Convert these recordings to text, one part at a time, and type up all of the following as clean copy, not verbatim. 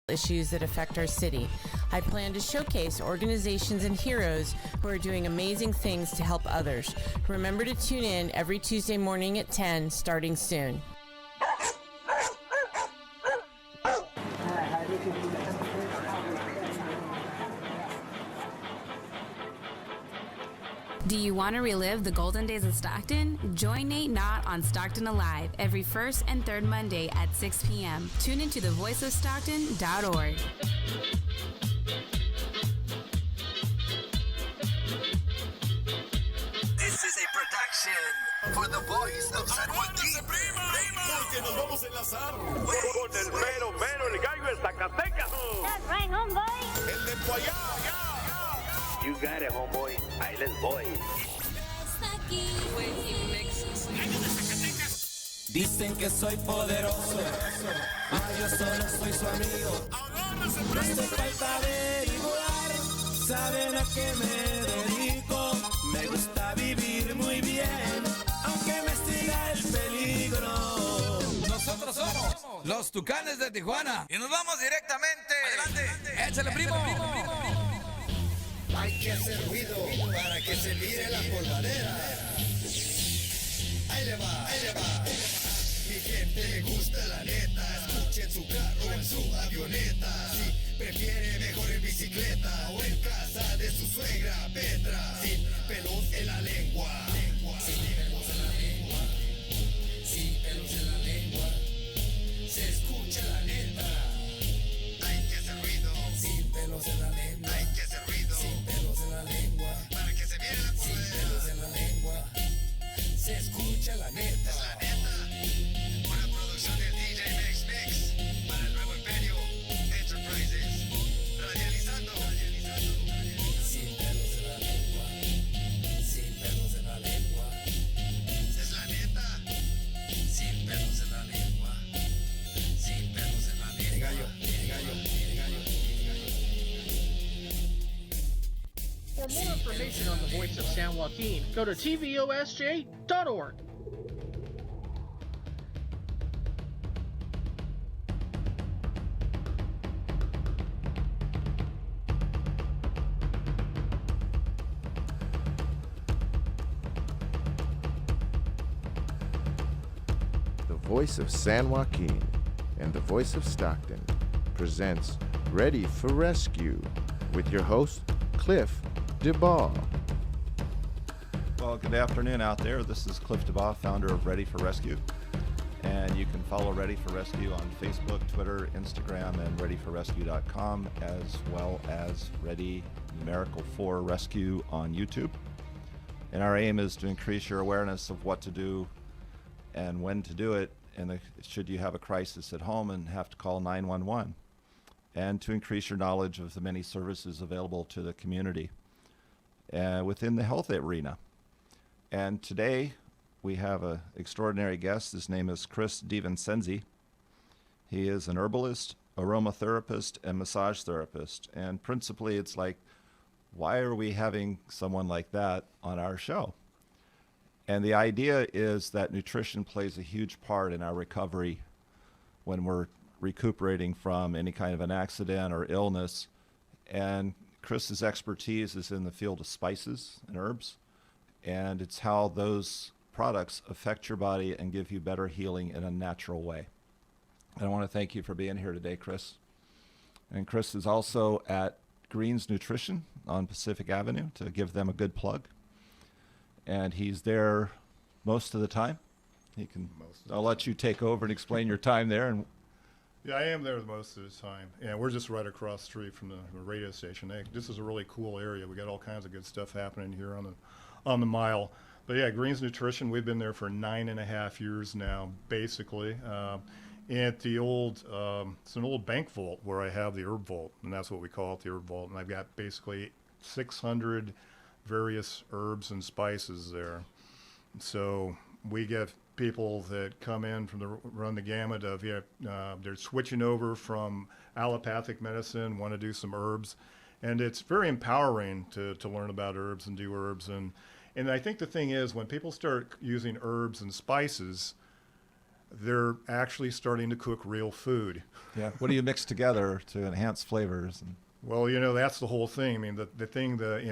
issues that affect our city. I plan to showcase organizations and heroes who are doing amazing things to help others. Remember to tune in every Tuesday morning at 10, starting soon. Do you want to relive the golden days of Stockton? Join Nate Knott on Stockton Alive every first and third Monday at 6 p.m. Tune into thevoiceofstockton.org. This is a production for the voice of San Joaquin. Porque nos vamos a enlazar con el mero, el gallo de Zacatecas. That's right, homeboy. El de Poyá, You got it, homeboy. Ahí les voy. Dicen que soy poderoso, yo solo soy su amigo. No hace falta averiguar, saben a qué me dedico. Me gusta vivir muy bien, aunque me siga el peligro. Nosotros somos los Tucanes de Tijuana y nos vamos directamente. Adelante, échale, primo. Hay que hacer ruido para que se mire la polvadera. Ahí le va. Mi gente le gusta la neta. Escuche en su carro, en su avioneta. Si prefiere mejor en bicicleta o en casa de su suegra Petra. Sin pelos en la lengua. Sin pelos en la lengua. Sin pelos en la lengua. Se escucha la neta. Hay que hacer ruido. Sin pelos en la lengua. Hay que hacer ruido. Sin pelos en la lengua. Para que se mire la polvadera. Sin pelos en la lengua. Se escucha la neta. Es la neta. Una producción del DJ Mix para el nuevo Imperio Enterprises. Radializando. Sin pelos en la lengua. Sin pelos en la lengua. Es la neta. Sin pelos en la lengua. Sin pelos en la lengua. Gallo. For more information on the Voice of San Joaquin, go to tvosj.org. The Voice of San Joaquin and the Voice of Stockton presents Ready for Rescue with your host, Cliff Debaugh. Well, good afternoon out there. This is Cliff Debaugh, founder of Ready4Rescue. And you can follow Ready4Rescue on Facebook, Twitter, Instagram, and ready4rescue.com, as well as Ready Numerical 4 Rescue on YouTube. And our aim is to increase your awareness of what to do and when to do it, and should you have a crisis at home and have to call 911, and to increase your knowledge of the many services available to the community within the health arena. And today we have an extraordinary guest. His name is Chris Devincenzi. He is an herbalist, aromatherapist, and massage therapist. And principally, it's like, why are we having someone like that on our show? And the idea is that nutrition plays a huge part in our recovery when we're recuperating from any kind of an accident or illness. And Chris's expertise is in the field of spices and herbs, and it's how those products affect your body and give you better healing in a natural way. And I want to thank you for being here today, Chris. And Chris is also at Green's Nutrition on Pacific Avenue, to give them a good plug. And he's there most of the time. I'll let you take over and explain your time there. And yeah, I am there most of the time. And we're just right across the street from the radio station. This is a really cool area. We got all kinds of good stuff happening here on the mile. But yeah, Green's Nutrition, we've been there for 9.5 years now, basically. At the old, it's an old bank vault where I have the herb vault, and that's what we call it, the herb vault. And I've got basically 600 various herbs and spices there. So we get people that come in run the gamut of, they're switching over from allopathic medicine, want to do some herbs. And it's very empowering to learn about herbs and do herbs. And I think the thing is, when people start using herbs and spices, they're actually starting to cook real food. Yeah. What do you mix together to enhance flavors? Well, that's the whole thing. I mean,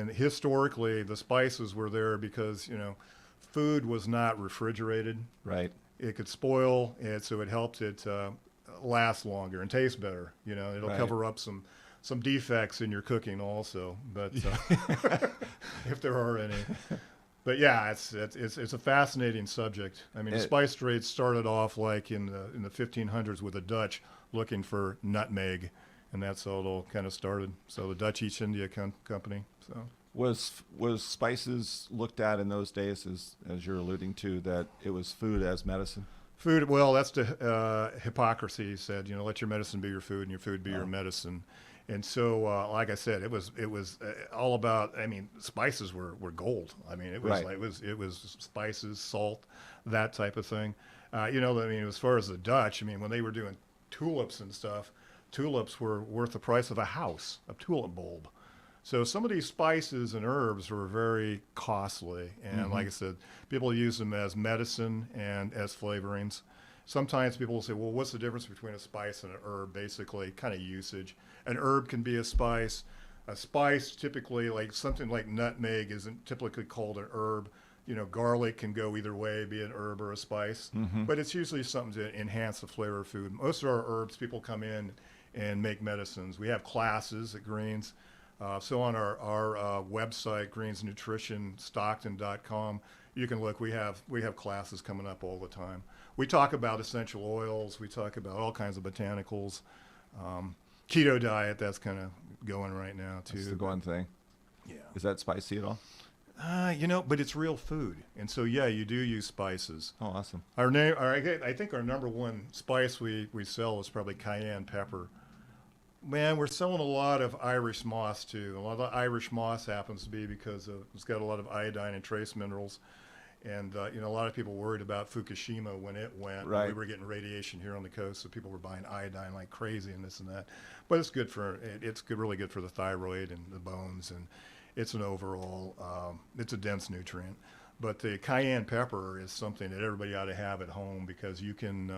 historically, the spices were there because, food was not refrigerated. Right. It could spoil, and so it helped it last longer and taste better. It'll cover up some defects in your cooking also, but if there are any. But yeah, it's a fascinating subject. I mean, the spice trade started off like in the 1500s with the Dutch looking for nutmeg, and that's how it all kind of started. So the Dutch East India Company. So was spices looked at in those days as you're alluding to, that it was food as medicine? Food. Well, that's the Hippocrates said. Let your medicine be your food, and your food be your medicine. And so, like I said, it was all about. I mean, spices were gold. I mean, it was spices, salt, that type of thing. As far as the Dutch, I mean, when they were doing tulips and stuff, tulips were worth the price of a house, a tulip bulb. So some of these spices and herbs were very costly, and like I said, people use them as medicine and as flavorings. Sometimes people will say, well, what's the difference between a spice and an herb? Basically, kind of usage. An herb can be a spice. A spice, typically, like something like nutmeg, isn't typically called an herb. Garlic can go either way, be an herb or a spice. But it's usually something to enhance the flavor of food. Most of our herbs, people come in and make medicines. We have classes at Greens. So on our website, greensnutritionstockton.com, you can look. We have classes coming up all the time. We talk about essential oils. We talk about all kinds of botanicals. Keto diet, that's kind of going right now too. That's the going thing. Yeah. Is that spicy at all? But it's real food, and so yeah, you do use spices. Oh, awesome. I think our number one spice we sell is probably cayenne pepper. Man, we're selling a lot of Irish moss too. A lot of Irish moss happens to be because it's got a lot of iodine and trace minerals. And, a lot of people worried about Fukushima when it went. Right. We were getting radiation here on the coast, so people were buying iodine like crazy and this and that. But it's good really good for the thyroid and the bones, and it's an overall, it's a dense nutrient. But the cayenne pepper is something that everybody ought to have at home, because you can,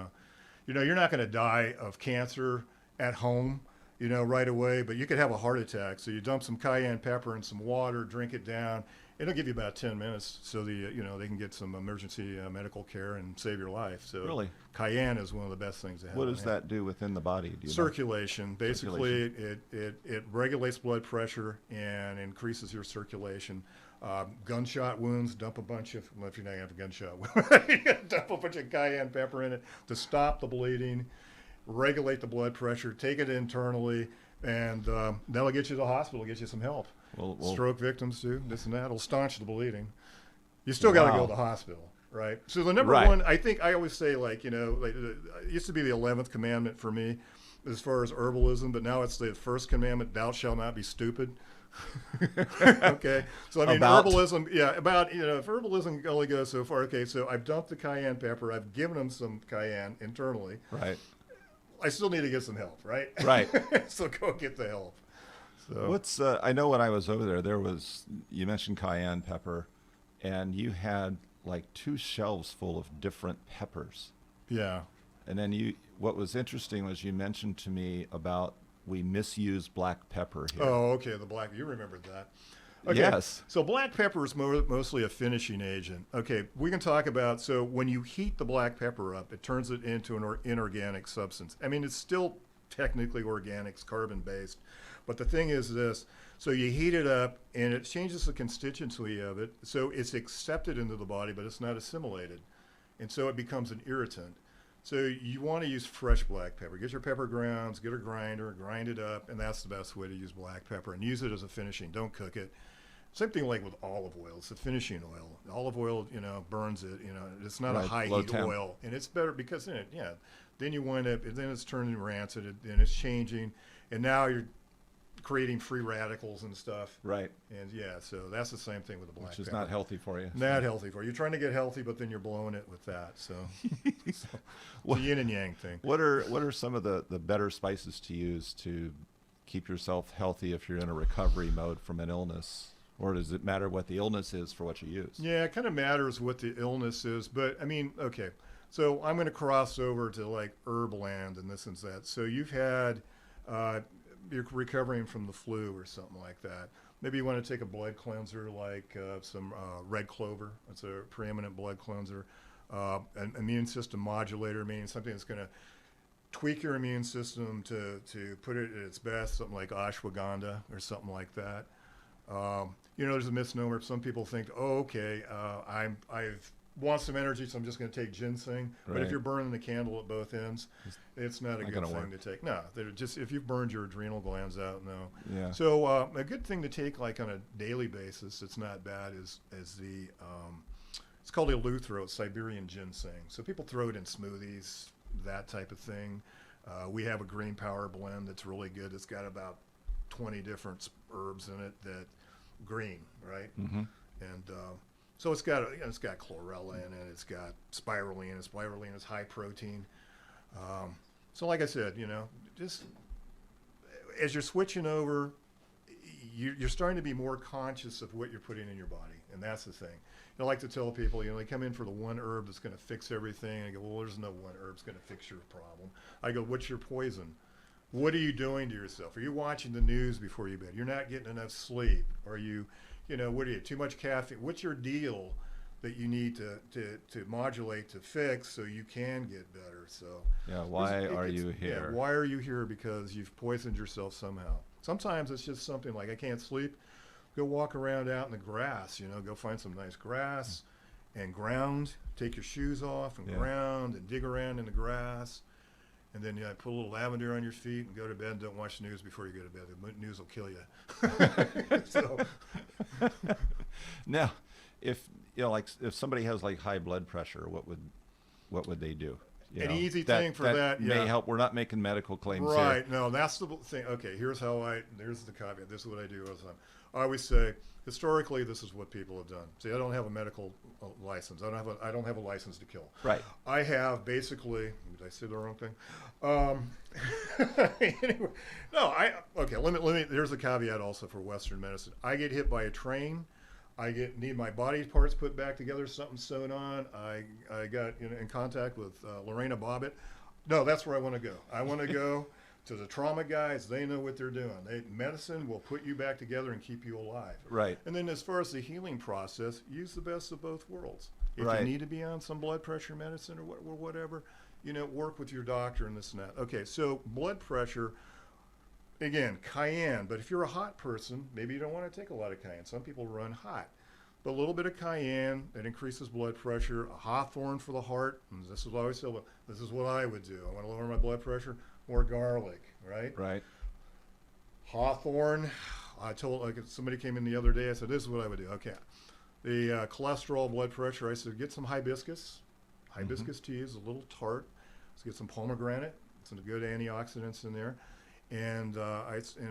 you're not going to die of cancer at home, right away, but you could have a heart attack. So you dump some cayenne pepper in some water, drink it down. It'll give you about 10 minutes, so they can get some emergency medical care and save your life. So really, cayenne is one of the best things to have. What does that do within the body? Do you Circulation. Know? Basically, it regulates blood pressure and increases your circulation. Gunshot wounds, dump a bunch of, well, if you're not going to have a gunshot wound, dump a bunch of cayenne pepper in it to stop the bleeding, regulate the blood pressure, take it internally, and that'll get you to the hospital, get you some help. Well, stroke victims too, this and that. It'll staunch the bleeding. You still got to go to the hospital, right? So the number one, I think I always say, it used to be the 11th commandment for me as far as herbalism, but now it's the first commandment, thou shalt not be stupid. Okay. So I mean, herbalism, if herbalism only goes so far, okay, so I've dumped the cayenne pepper, I've given them some cayenne internally. Right. I still need to get some help, right? Right. So go get the help. So. What's I know when I was over there you mentioned cayenne pepper, and you had like 2 shelves full of different peppers. Yeah. And then what was interesting was you mentioned to me about we misuse black pepper here. Oh, okay, the black. You remembered that. Okay. Yes. So black pepper is mostly a finishing agent. Okay, we can talk about, so when you heat the black pepper up, it turns it into an inorganic substance. I mean, it's still technically organic, it's carbon-based. But the thing is this, so you heat it up and it changes the constituency of it, so it's accepted into the body, but it's not assimilated. And so it becomes an irritant. So you want to use fresh black pepper. Get your pepper grounds, get a grinder, grind it up, and that's the best way to use black pepper. And use it as a finishing, don't cook it. Same thing like with olive oil, it's a finishing oil. Olive oil, burns it, it's not a high heat oil. And it's better because then you wind up, then it's turning rancid, and it's changing, and now you're creating free radicals and stuff. Right. And so that's the same thing with the black pepper. Which is not healthy for you. Not healthy for you. You're trying to get healthy, but then you're blowing it with that. So it's a yin and yang thing. What are some of the better spices to use to keep yourself healthy if you're in a recovery mode from an illness? Or does it matter what the illness is for what you use? Yeah, it kind of matters what the illness is. But, I mean, okay, So I'm going to cross over to like herb land and this and that. So you've had, you're recovering from the flu or something like that. Maybe you want to take a blood cleanser like some red clover. It's a preeminent blood cleanser. An immune system modulator, meaning something that's going to tweak your immune system to put it at its best, something like ashwagandha or something like that. There's a misnomer. Some people think, oh, okay, I've want some energy, so I'm just going to take ginseng. Right. But if you're burning the candle at both ends, it's not a good thing to take. No, they're just if you've burned your adrenal glands out, no. Yeah. So a good thing to take like on a daily basis, it's not bad, is the it's called eleuthero, it's Siberian ginseng. So people throw it in smoothies, that type of thing. We have a green power blend that's really good. It's got about 20 different herbs in it that green, right? Mm-hmm. And so it's got chlorella in it. It's got spirulina. Spirulina is high protein. So like I said, just as you're switching over, you're starting to be more conscious of what you're putting in your body, and that's the thing. I like to tell people, they come in for the one herb that's going to fix everything. And I go, well, there's no one herb that's going to fix your problem. I go, what's your poison? What are you doing to yourself? Are you watching the news before you bed? You're not getting enough sleep. Are you, what are you, too much caffeine? What's your deal that you need to modulate to fix so you can get better? So yeah, why are you here? Yeah, why are you here? Because you've poisoned yourself somehow. Sometimes it's just something like I can't sleep. Go walk around out in the grass, go find some nice grass and ground. Take your shoes off and ground and dig around in the grass. And then put a little lavender on your feet and go to bed. And don't watch the news before you go to bed. The news will kill you. So. Now, if if somebody has like high blood pressure, what would they do? An easy thing for that may help. We're not making medical claims here. Right. No, that's the thing. Okay, here's the caveat. This is what I do all the time. I always say, historically, this is what people have done. See, I don't have a medical license. I don't have a license to kill. Right. I have basically. Did I say the wrong thing? Anyway, no. Okay. Let me. There's a caveat also for Western medicine. I get hit by a train. Need my body parts put back together, something sewn on. I got in contact with Lorena Bobbitt. No, that's where I want to go. I want to go to the trauma guys. They know what they're doing. Medicine will put you back together and keep you alive. Right. And then as far as the healing process, use the best of both worlds. If right. you need to be on some blood pressure medicine or whatever, work with your doctor and this and that. Okay, so blood pressure. Again, cayenne, but if you're a hot person, maybe you don't want to take a lot of cayenne. Some people run hot. But a little bit of cayenne, that increases blood pressure. A hawthorn for the heart, and this is what I always say, this is what I would do. I want to lower my blood pressure, more garlic, right? Right. Hawthorn, if somebody came in the other day, I said, this is what I would do. Okay. The cholesterol, blood pressure, I said, get some hibiscus. Hibiscus tea is a little tart. Let's get some pomegranate, some good antioxidants in there. And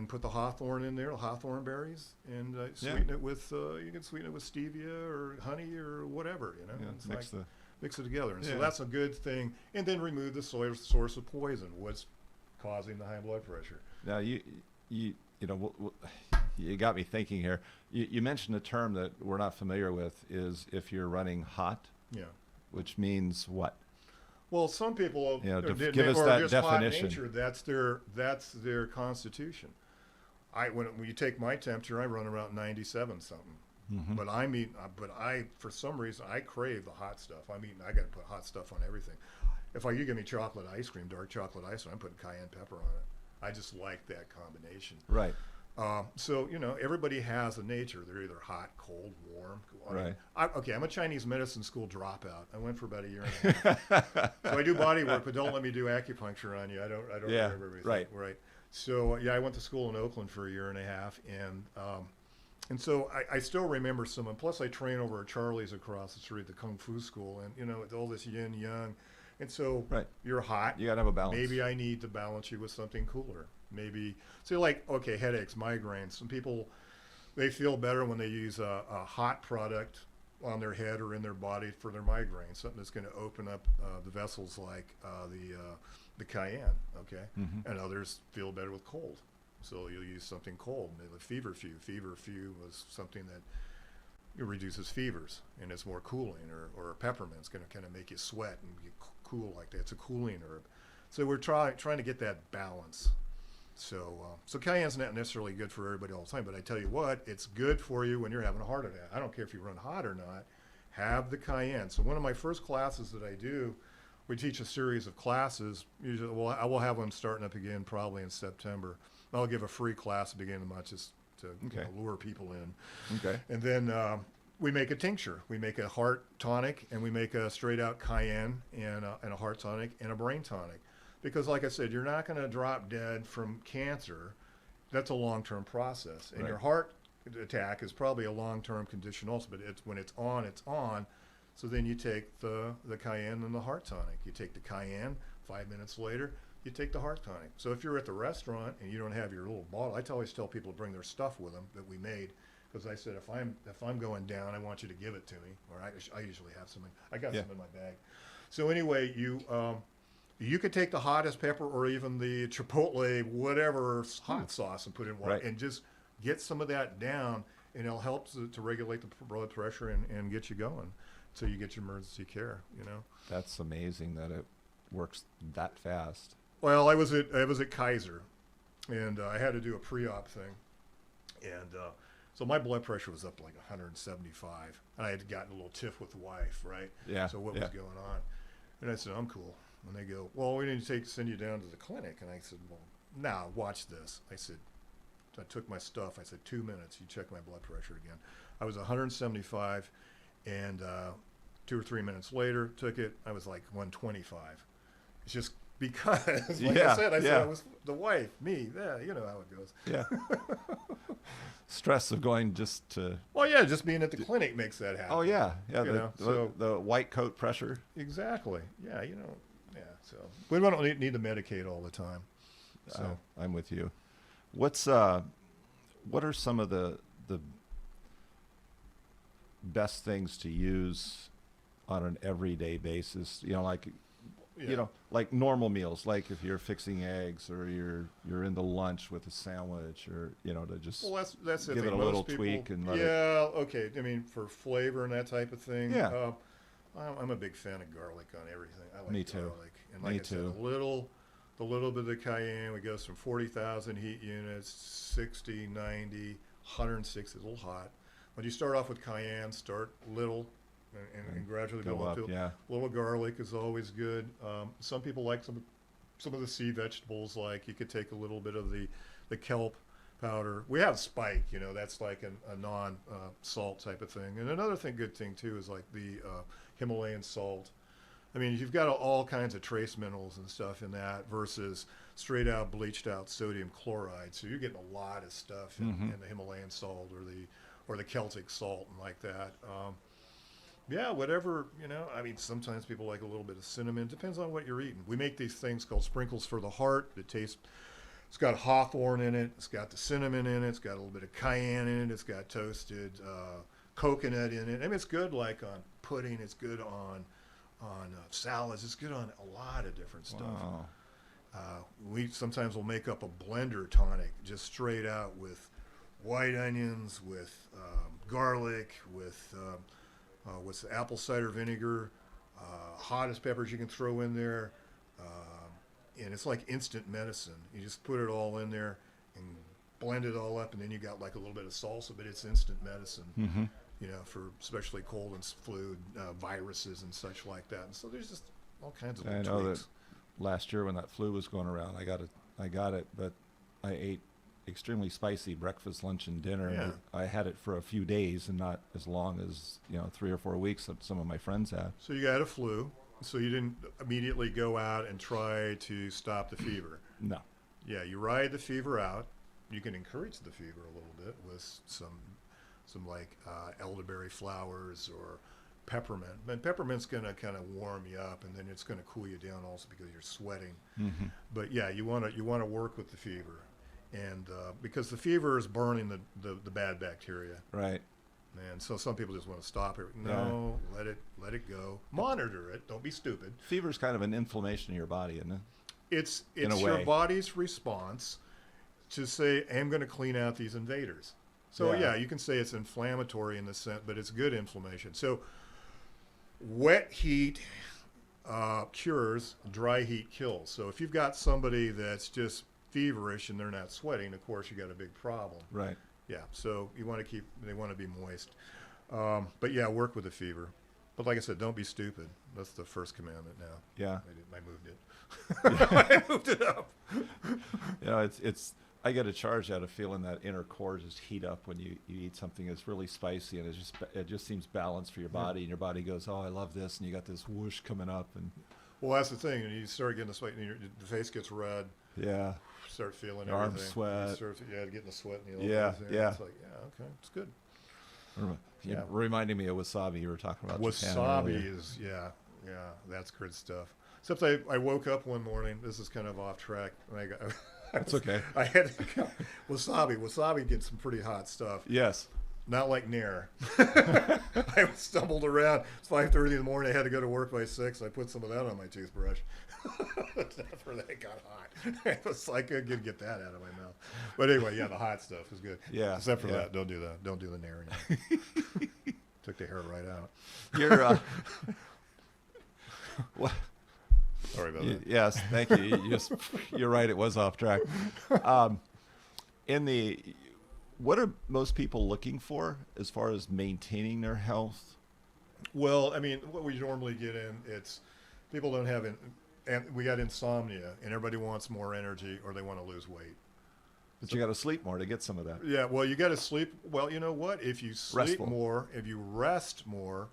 put the hawthorn in there, hawthorn berries, and sweeten it with you can sweeten it with stevia or honey or whatever, Yeah, mix it together. And so that's a good thing. And then remove the source of poison, what's causing the high blood pressure. Now you got me thinking here. You mentioned a term that we're not familiar with is if you're running hot. Yeah. Which means what? Well, some people give us that definition. Nature, that's their constitution. When you take my temperature, I run around 97 something. Mm-hmm. But I for some reason I crave the hot stuff. I got to put hot stuff on everything. If you give me chocolate ice cream, dark chocolate ice cream, I'm putting cayenne pepper on it. I just like that combination. Right. So everybody has a nature. They're either hot, cold, warm. Right. I'm a Chinese medicine school dropout. I went for about a year and a half. So I do body work, but don't let me do acupuncture on you. I don't remember everything. Right. So I went to school in Oakland for a year and a half, and so I still remember some. And plus, I train over at Charlie's across the street, the Kung Fu school, and all this yin yang. And so you're hot. You gotta have a balance. Maybe I need to balance you with something cooler. Maybe headaches, migraines. Some people, they feel better when they use a hot product on their head or in their body for their migraines. Something that's going to open up the vessels like the cayenne. Okay, and others feel better with cold, so you'll use something cold. Maybe feverfew. Feverfew was something that it reduces fevers and it's more cooling, or peppermint's going to kind of make you sweat and get cool like that. It's a cooling herb. So we're trying to get that balance. So cayenne's not necessarily good for everybody all the time, but I tell you what, it's good for you when you're having a heart attack. I don't care if you run hot or not, have the cayenne. So one of my first classes that I do, we teach a series of classes. Usually, well, I will have one starting up again probably in September. I'll give a free class at the beginning of the month just to lure people in. Okay. And then we make a tincture. We make a heart tonic, and we make a straight out cayenne and a heart tonic and a brain tonic. Because like I said, you're not going to drop dead from cancer. That's a long-term process. And your heart attack is probably a long-term condition also, but when it's on, it's on. So then you take the cayenne and the heart tonic. You take the cayenne, 5 minutes later, you take the heart tonic. So if you're at the restaurant and you don't have your little bottle, I always tell people to bring their stuff with them that we made, because I said, if I'm going down, I want you to give it to me. Or I usually have some. I got some in my bag. So anyway, you could take the hottest pepper or even the chipotle, whatever hot sauce, and put it in water and just get some of that down, and it'll help to regulate the blood pressure and get you going, so you get your emergency care. That's amazing that it works that fast. Well, I was at Kaiser, and I had to do a pre-op thing, and so my blood pressure was up like 175, and I had gotten a little tiff with the wife, right? Yeah. So what was going on? And I said, I'm cool. And they go, well, we need to send you down to the clinic. And I said, well, now watch this. I took my stuff. I said, 2 minutes. You check my blood pressure again. I was 175, and 2 or 3 minutes later, took it. I was like 125. It's just because, I said, I was the wife, me. Yeah, you know how it goes. Yeah. Stress of going just to. Well, yeah, just being at the clinic makes that happen. Oh yeah, yeah. The white coat pressure. Exactly. Yeah, Yeah, so we don't need to medicate all the time. So I'm with you. What are some of the best things to use on an everyday basis? Like normal meals, like if you're fixing eggs or you're in the lunch with a sandwich, or to just that's give it a little tweak and let it. Okay. I mean, for flavor and that type of thing. Yeah. I'm a big fan of garlic on everything. I like Me too. garlic. And like I said, a little bit of the cayenne, we go from 40,000 heat units, 60, 90, 160, a little hot. When you start off with cayenne, start little and gradually go up. A little garlic is always good. Some people like some of the sea vegetables, like you could take a little bit of the kelp powder. We have spike, that's like a non-salt type of thing. And another good thing too is like the Himalayan salt. I mean, you've got all kinds of trace minerals and stuff in that versus straight out bleached out sodium chloride. So you're getting a lot of stuff in the Himalayan salt or the Celtic salt and like that. Whatever, I mean, sometimes people like a little bit of cinnamon. Depends on what you're eating. We make these things called sprinkles for the heart. It's got hawthorn in it. It's got the cinnamon in it. It's got a little bit of cayenne in it. It's got toasted coconut in it. I mean, it's good like on pudding. It's good on salads. It's good on a lot of different stuff. Wow. We sometimes will make up a blender tonic just straight out with white onions, with garlic, with apple cider vinegar, hottest peppers you can throw in there. And it's like instant medicine. You just put it all in there and blend it all up, and then you got like a little bit of salsa, but it's instant medicine, for especially cold and flu, viruses and such like that. And so there's just all kinds of tweaks. I know that last year when that flu was going around, I got it, but I ate extremely spicy breakfast, lunch, and dinner. Yeah. I had it for a few days and not as long as 3 or 4 weeks that some of my friends had. So you got a flu. So you didn't immediately go out and try to stop the fever. No. Yeah, you ride the fever out. You can encourage the fever a little bit with some like elderberry flowers or peppermint. And peppermint's going to kind of warm you up, and then it's going to cool you down also because you're sweating. But yeah, you want to work with the fever, and because the fever is burning the bad bacteria. Right. And so some people just want to stop it. No, let it go. Monitor it. Don't be stupid. Fever's kind of an inflammation in your body, isn't it? It's your body's response to say, I'm going to clean out these invaders. So yeah, you can say it's inflammatory in the sense, but it's good inflammation. So wet heat cures, dry heat kills. So if you've got somebody that's just feverish and they're not sweating, of course you got a big problem. Right. Yeah. So you want to they want to be moist. But yeah, work with a fever. But like I said, don't be stupid. That's the first commandment now. Yeah. I moved it. I moved it up. You know, it's I get a charge out of feeling that inner core just heat up when you eat something that's really spicy, and it just seems balanced for your body, and your body goes, oh, I love this, and you got this whoosh coming up. And well, that's the thing. And you start getting the sweat, and the face gets red. Yeah. Start feeling your everything. arms sweat. Getting the sweat in the elbows. Yeah. It's like, yeah, okay, it's good. Reminding me of wasabi. You were talking about wasabi is that's good stuff. Except I woke up one morning. This is kind of off track. And That's okay. I had wasabi. Wasabi gets some pretty hot stuff. Yes. Not like Nair. I stumbled around. It's 5:30 in the morning. I had to go to work by 6. I put some of that on my toothbrush. After that got hot. It was like I couldn't get that out of my mouth. But anyway, yeah, the hot stuff is good. Yeah. Except for that, don't do that. Don't do the Nair. Took the hair right out. You're what? Sorry about that. Yes, thank you. You're right. It was off track. What are most people looking for as far as maintaining their health? Well, I mean, what we normally get in, it's people don't have, and we got insomnia, and everybody wants more energy or they want to lose weight. But you got to sleep more to get some of that. Yeah, well, you got to sleep. Well, you know what? If you sleep more, if you rest more,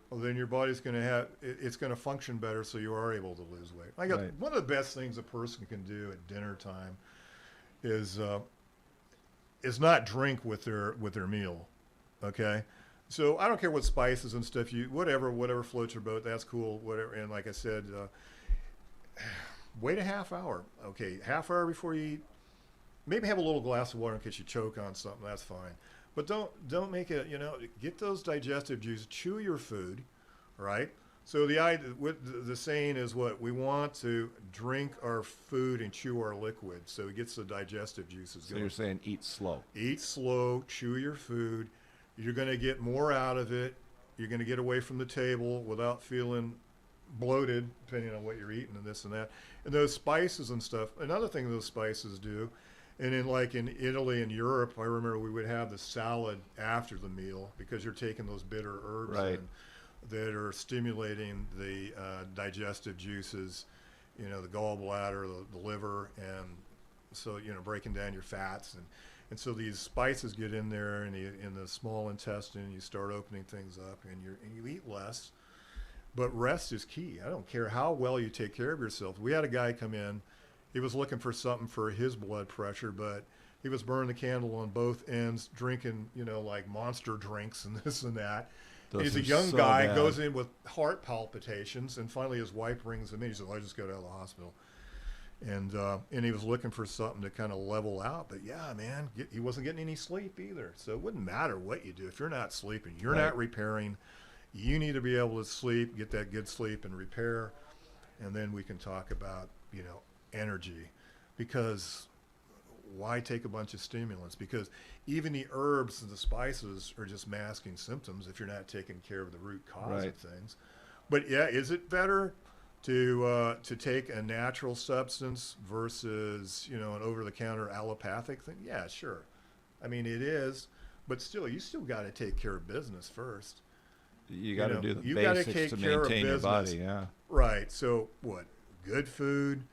well, then your body's going to have, it's going to function better, so you are able to lose weight. One of the best things a person can do at dinner time is not drink with their meal, okay? So I don't care what spices and stuff whatever floats your boat, that's cool, whatever. And like I said, wait a half hour, okay? Half hour before you eat. Maybe have a little glass of water in case you choke on something. That's fine, but don't make it. Get those digestive juices. Chew your food, right? So the saying is what we want to drink our food and chew our liquid, so it gets the digestive juices going. So you're saying eat slow. Eat slow. Chew your food. You're going to get more out of it. You're going to get away from the table without feeling bloated, depending on what you're eating and this and that. And those spices and stuff. Another thing those spices do. And in Italy and Europe, I remember we would have the salad after the meal because you're taking those bitter herbs in that are stimulating the digestive juices, the gallbladder, the liver, and so breaking down your fats, and so these spices get in there in the small intestine. You start opening things up, and you eat less, but rest is key. I don't care how well you take care of yourself. We had a guy come in. He was looking for something for his blood pressure, but he was burning the candle on both ends, drinking, like monster drinks and this and that. He's a young guy, goes in with heart palpitations, and finally his wife brings him in. He said, I just got out of the hospital. And he was looking for something to kind of level out. But yeah, man, he wasn't getting any sleep either. So it wouldn't matter what you do. If you're not sleeping, you're not repairing. You need to be able to sleep, get that good sleep and repair. And then we can talk about, energy, because why take a bunch of stimulants? Because even the herbs and the spices are just masking symptoms if you're not taking care of the root cause of things. But yeah, is it better to take a natural substance versus an over-the-counter allopathic thing? Yeah, sure. I mean, it is, but still, you still got to take care of business first. You got to do the basics to maintain your body. Yeah. Right. So what? Good food.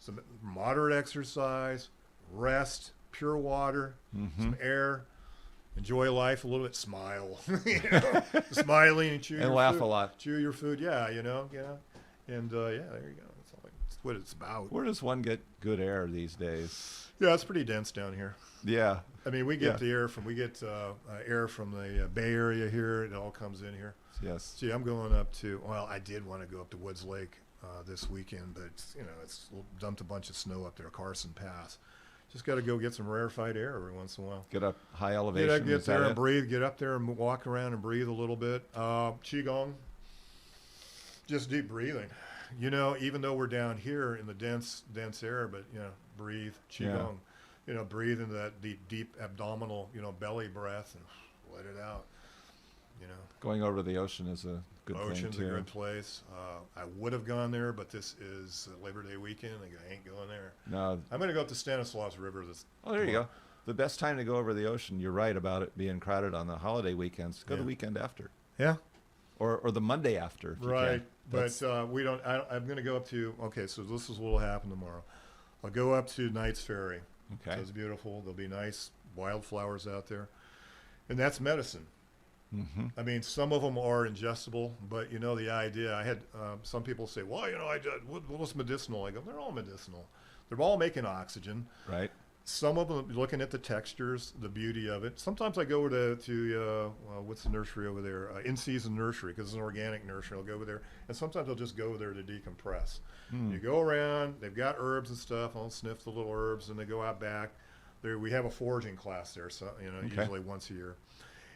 Some moderate exercise, rest, pure water, some air, enjoy life a little bit, smile, smiling and chew and laugh a lot. Chew your food, and there you go. That's what it's about. Where does one get good air these days? Yeah, it's pretty dense down here. Yeah, I mean we get air from the Bay Area here. It all comes in here. Yes. See, I'm going up to. Well, I did want to go up to Woods Lake this weekend, but it's dumped a bunch of snow up there, Carson Pass. Just got to go get some rarefied air every once in a while. Get up high elevation. Get there and breathe. Get up there and walk around and breathe a little bit. Qigong, just deep breathing. Even though we're down here in the dense air, but breathe Qigong. breathe into that deep abdominal, belly breath and let it out. Going over to the ocean is a good thing, too. Ocean's a good place. I would have gone there, but this is Labor Day weekend. I ain't going there. No. I'm going to go up to Stanislaus River. There you go. The best time to go over the ocean, you're right about it being crowded on the holiday weekends. Go the weekend after. Yeah. Or the Monday after. If Right. You can. But we don't. I'm going to go up to. Okay, so this is what will happen tomorrow. I'll go up to Knight's Ferry. Okay. So it's beautiful. There'll be nice wildflowers out there, and that's medicine. Mm-hmm. I mean, some of them are ingestible, but the idea. I had some people say, "Well, what's medicinal?" I go, "They're all medicinal. They're all making oxygen." Right. Some of them, looking at the textures, the beauty of it. Sometimes I go over to what's the nursery over there? In Season Nursery, because it's an organic nursery. I'll go over there, and sometimes I'll just go there to decompress. You go around, they've got herbs and stuff. I'll sniff the little herbs, and they go out back. We have a foraging class there, so usually once a year.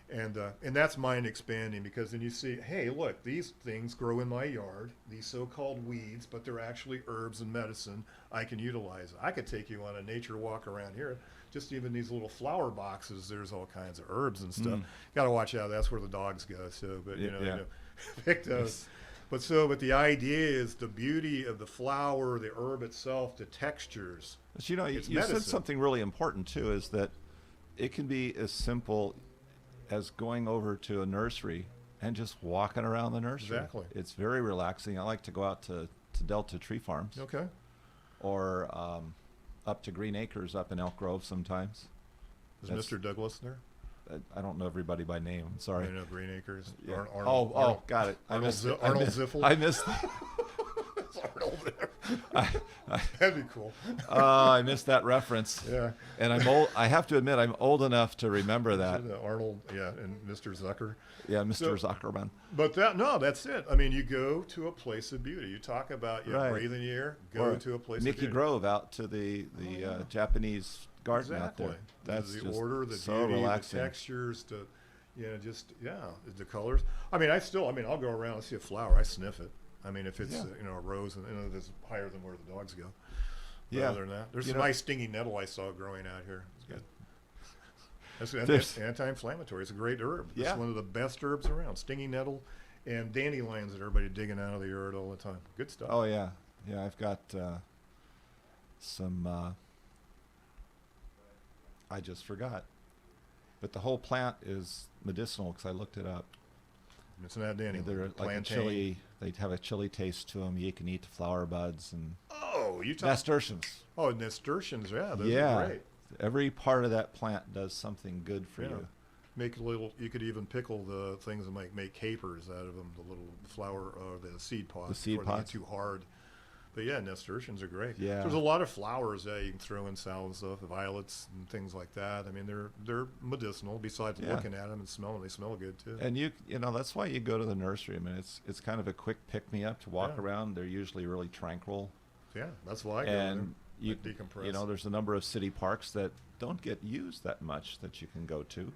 And that's mind expanding, because then you see, hey, look, these things grow in my yard, these so-called weeds, but they're actually herbs and medicine I can utilize. I could take you on a nature walk around here. Just even these little flower boxes, there's all kinds of herbs and stuff. Got to watch out. That's where the dogs go. So, but pick those. But the idea is the beauty of the flower, the herb itself, the textures. But you said something really important too, is that it can be as simple as going over to a nursery and just walking around the nursery. Exactly. It's very relaxing. I like to go out to Delta Tree Farms. Okay. Or up to Green Acres up in Elk Grove sometimes. Is Mr. Douglas there? I don't know everybody by name. I'm sorry. I know Green Acres. Yeah. Arnold, got it. Arnold Ziffel. I missed. Arnold there. That'd be cool. I missed that reference. Yeah. And I'm old. I have to admit, I'm old enough to remember that. Arnold, and Mr. Zucker. Yeah, Mr. Zuckerman. But that's it. I mean, you go to a place of beauty. You talk about breathing the air. Go to a place of beauty. Mickey Grove out to the Japanese garden out there. That's the just order, the so beauty, relaxing. the textures, the colors. I mean, I'll go around and see a flower. I sniff it. I mean, if it's a rose and it's higher than where the dogs go. But other than that, there's a nice stinging nettle I saw growing out here. It's good. That's anti-inflammatory. It's a great herb. It's one of the best herbs around. Stinging nettle and dandelions that everybody digging out of the earth all the time. Good stuff. Oh yeah, I've got some. I just forgot, but the whole plant is medicinal because I looked it up. It's not dandelion. They're like a chili. They have a chili taste to them. You can eat the flower buds and. Oh, you talk nasturtiums. Oh, nasturtiums. Yeah, those are great. Every part of that plant does something good for you. Make you could even pickle the things that might make capers out of them, the little flower or the seed pods. The seed pods. Too hard. But nasturtiums are great. Yeah. There's a lot of flowers that you can throw in salad and stuff, violets and things like that. I mean, they're medicinal. Besides looking at them and smelling, they smell good too. And you know that's why you go to the nursery. I mean, it's kind of a quick pick me up to walk around. They're usually really tranquil. Yeah, that's why I go there. You decompress. There's a number of city parks that don't get used that much that you can go to.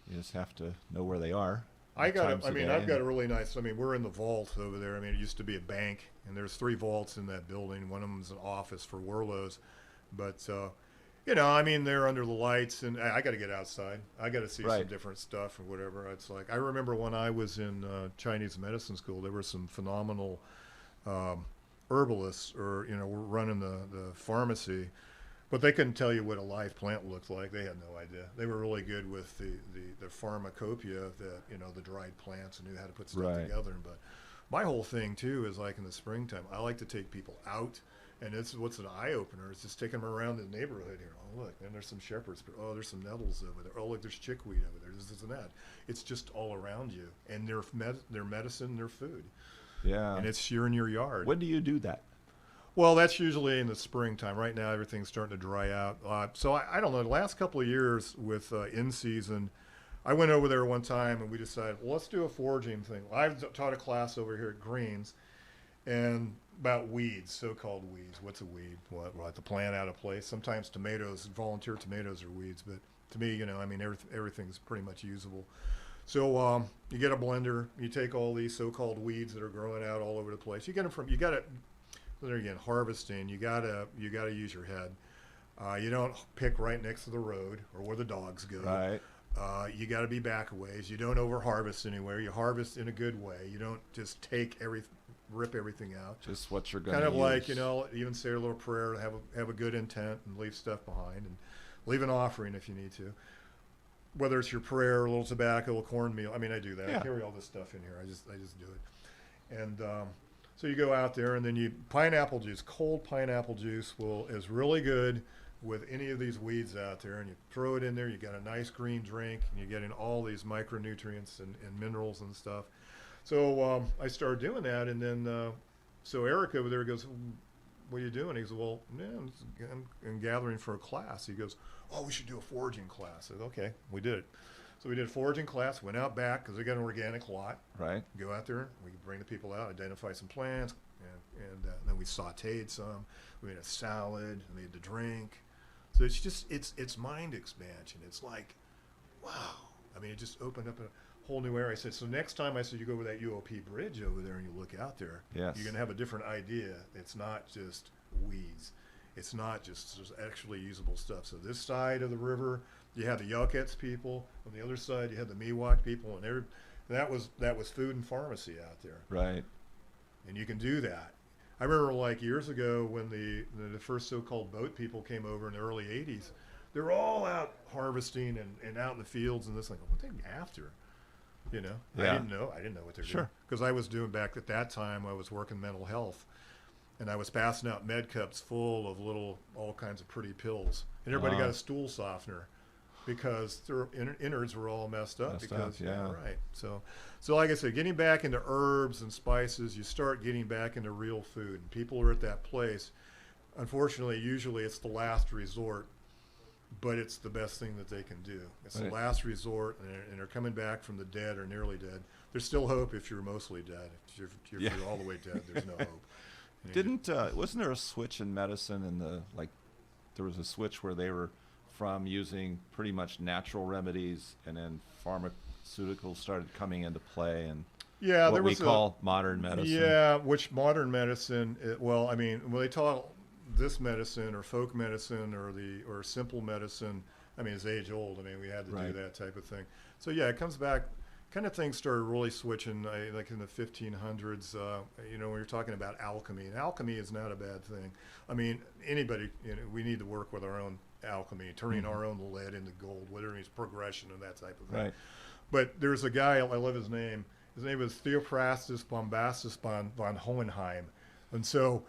You just have to know where they are. I've got a really nice. I mean, we're in the vault over there. I mean, it used to be a bank, and there's 3 vaults in that building. One of them is an office for Werlos, but I mean, they're under the lights, and I got to get outside. I got to see some different stuff or whatever. It's like I remember when I was in Chinese medicine school, there were some phenomenal herbalists, or were running the pharmacy. But they couldn't tell you what a live plant looked like. They had no idea. They were really good with the pharmacopoeia, the dried plants, and knew how to put stuff together. But my whole thing too is like in the springtime, I like to take people out, and it's what's an eye opener. It's just taking them around the neighborhood here. Oh look, and there's some shepherds. Oh, there's some nettles over there. Oh look, there's chickweed over there. This and that. It's just all around you, and their medicine, their food. Yeah. And you're in your yard. When do you do that? Well, that's usually in the springtime. Right now, everything's starting to dry out. So I don't know. The last couple of years with in season, I went over there one time and we decided, well, let's do a foraging thing. I've taught a class over here at Greens, and about weeds, so-called weeds. What's a weed? What the plant out of place? Sometimes tomatoes, volunteer tomatoes are weeds, but to me, everything's pretty much usable. So you get a blender. You take all these so-called weeds that are growing out all over the place. You get them from. You got to. There again, harvesting. You gotta use your head. You don't pick right next to the road or where the dogs go. Right. You got to be back a ways. You don't over harvest anywhere. You harvest in a good way. You don't just rip everything out. Just what you're going to kind of use. like, you know, even say a little prayer, have a good intent, and leave stuff behind, and leave an offering if you need to. Whether it's your prayer, a little tobacco, a little cornmeal. I mean, I do that. Yeah. I carry all this stuff in here. I just do it. And so you go out there, and then pineapple juice, cold pineapple juice is really good with any of these weeds out there, and you throw it in there. You got a nice green drink, and you're getting all these micronutrients and minerals and stuff. So I started doing that, and then so Eric over there goes, "What are you doing?" He goes, "Well, man, I'm gathering for a class." He goes, "Oh, we should do a foraging class." I said, "Okay," we did it. So we did a foraging class, went out back because we got an organic lot. Right. Go out there, we could bring the people out, identify some plants, and then we sauteed some. We made a salad, made the drink. So it's just it's mind expansion. It's like, wow. I mean, it just opened up a whole new area. I said, so next time, I said, you go over that UOP bridge over there and you look out there, yes, you're going to have a different idea. It's not just weeds. It's not just actually usable stuff. So this side of the river, you had the Yaquets people. On the other side, you had the Miwok people, and that was food and pharmacy out there. Right. And you can do that. I remember like years ago when the first so-called boat people came over in the early 80s, they were all out harvesting and out in the fields and this, like, what are they after? You know, yeah. I didn't know what they were doing. Because I was doing, back at that time, I was working mental health, and I was passing out med cups full of all kinds of pretty pills. And everybody got a stool softener because their innards were all messed up. Right. So like I said, getting back into herbs and spices, you start getting back into real food. And people are at that place. Unfortunately, usually it's the last resort, but it's the best thing that they can do. It's the last resort, and they're coming back from the dead or nearly dead. There's still hope if you're mostly dead. If you're all the way dead, there's no hope. Wasn't there a switch in medicine there was a switch where they were from using pretty much natural remedies, and then pharmaceuticals started coming into play, and what we call modern medicine. Yeah, which modern medicine, when they taught this medicine or folk medicine or simple medicine, I mean, it's age old. I mean, we had to do that type of thing. So yeah, it comes back. Kind of things started really switching like in the 1500s. When you're talking about alchemy, and alchemy is not a bad thing. I mean, anybody, we need to work with our own alchemy, turning our own lead into gold, whether it means progression and that type of thing. Right. But there's a guy, I love his name. His name was Theophrastus Bombastus von Hohenheim, and so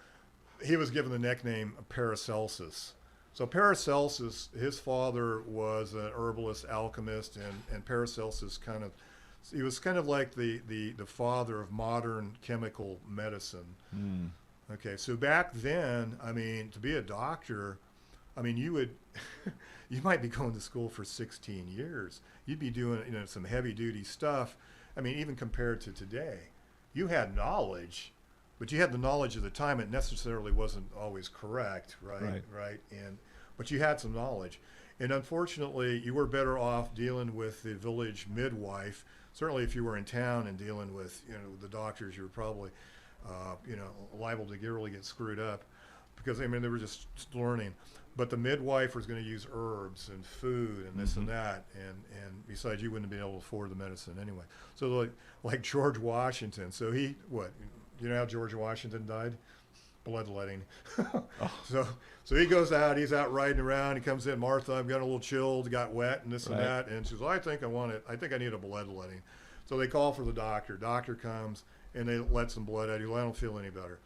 he was given the nickname Paracelsus. So Paracelsus, his father was an herbalist, alchemist, and Paracelsus he was kind of like the father of modern chemical medicine. Mm. Okay, so back then, I mean, to be a doctor, I mean, you might be going to school for 16 years. You'd be doing, some heavy duty stuff. I mean, even compared to today, you had knowledge, but you had the knowledge of the time. It necessarily wasn't always correct, right? But you had some knowledge. And unfortunately, you were better off dealing with the village midwife. Certainly if you were in town and dealing with, the doctors, you were probably, liable to really get screwed up because, I mean, they were just learning. But the midwife was going to use herbs and food and this and that. And besides, you wouldn't be able to afford the medicine anyway. So like George Washington. So you know how George Washington died? Bloodletting. So he goes out, he's out riding around, he comes in, Martha, I've got a little chilled, got wet and this and that, and she says, I think I need a bloodletting. So they call for the doctor. Doctor comes and they let some blood out. I don't feel any better.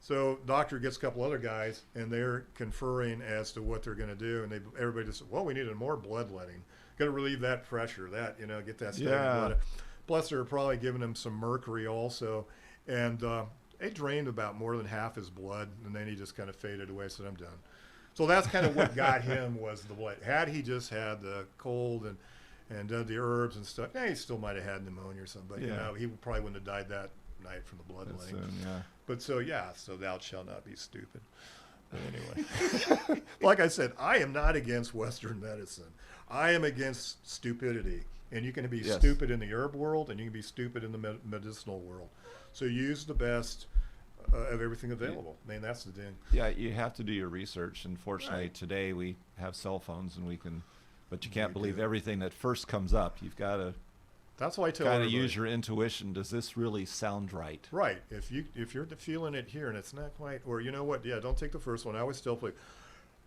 So doctor gets a couple other guys and they're conferring as to what they're going to do, and everybody just, we needed more bloodletting. Got to relieve that pressure, get that stuff. Blood. Plus they're probably giving him some mercury also, and they drained about more than half his blood, and then he just kind of faded away, said, I'm done. So that's kind of what got him was the blood. Had he just had the cold and done the herbs and stuff, he still might have had pneumonia or something, but he probably wouldn't have died that night from the bloodletting. But so thou shalt not be stupid. But anyway, like I said, I am not against Western medicine. I am against stupidity. And you can be stupid in the herb world, and you can be stupid in the medicinal world. So use the best of everything available. I mean, that's the thing. Yeah, you have to do your research. Unfortunately, today we have cell phones and we can, but you can't believe everything that first comes up. You've got to. That's why I tell kind of everybody. use your intuition. Does this really sound right? Right. If you're feeling it here and it's not quite, or you know what? Yeah, don't take the first one. I always tell people,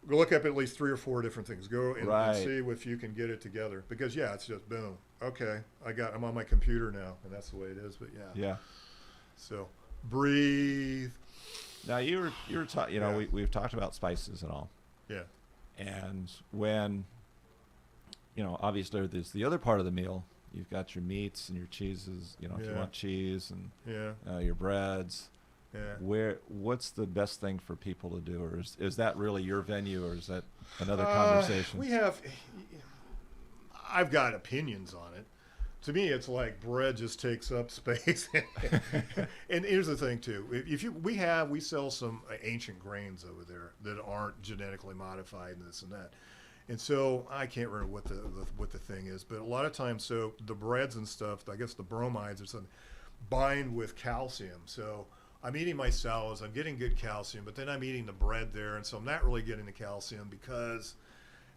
go look up at least 3 or 4 different things. Go and see if you can get it together. Because it's just boom. Okay, I'm on my computer now, and that's the way it is. But Yeah. So breathe. Now you were talking. We've talked about spices and all. Yeah. And when, obviously there's the other part of the meal. You've got your meats and your cheeses, if you want cheese and your breads. Yeah. What's the best thing for people to do? Or is that really your venue, or is that another conversation? I've got opinions on it. To me, it's like bread just takes up space. And here's the thing too. We sell some ancient grains over there that aren't genetically modified and this and that. And so I can't remember what the thing is, but a lot of times, so the breads and stuff, I guess the bromides or something, bind with calcium. So I'm eating my salads, I'm getting good calcium, but then I'm eating the bread there, and so I'm not really getting the calcium because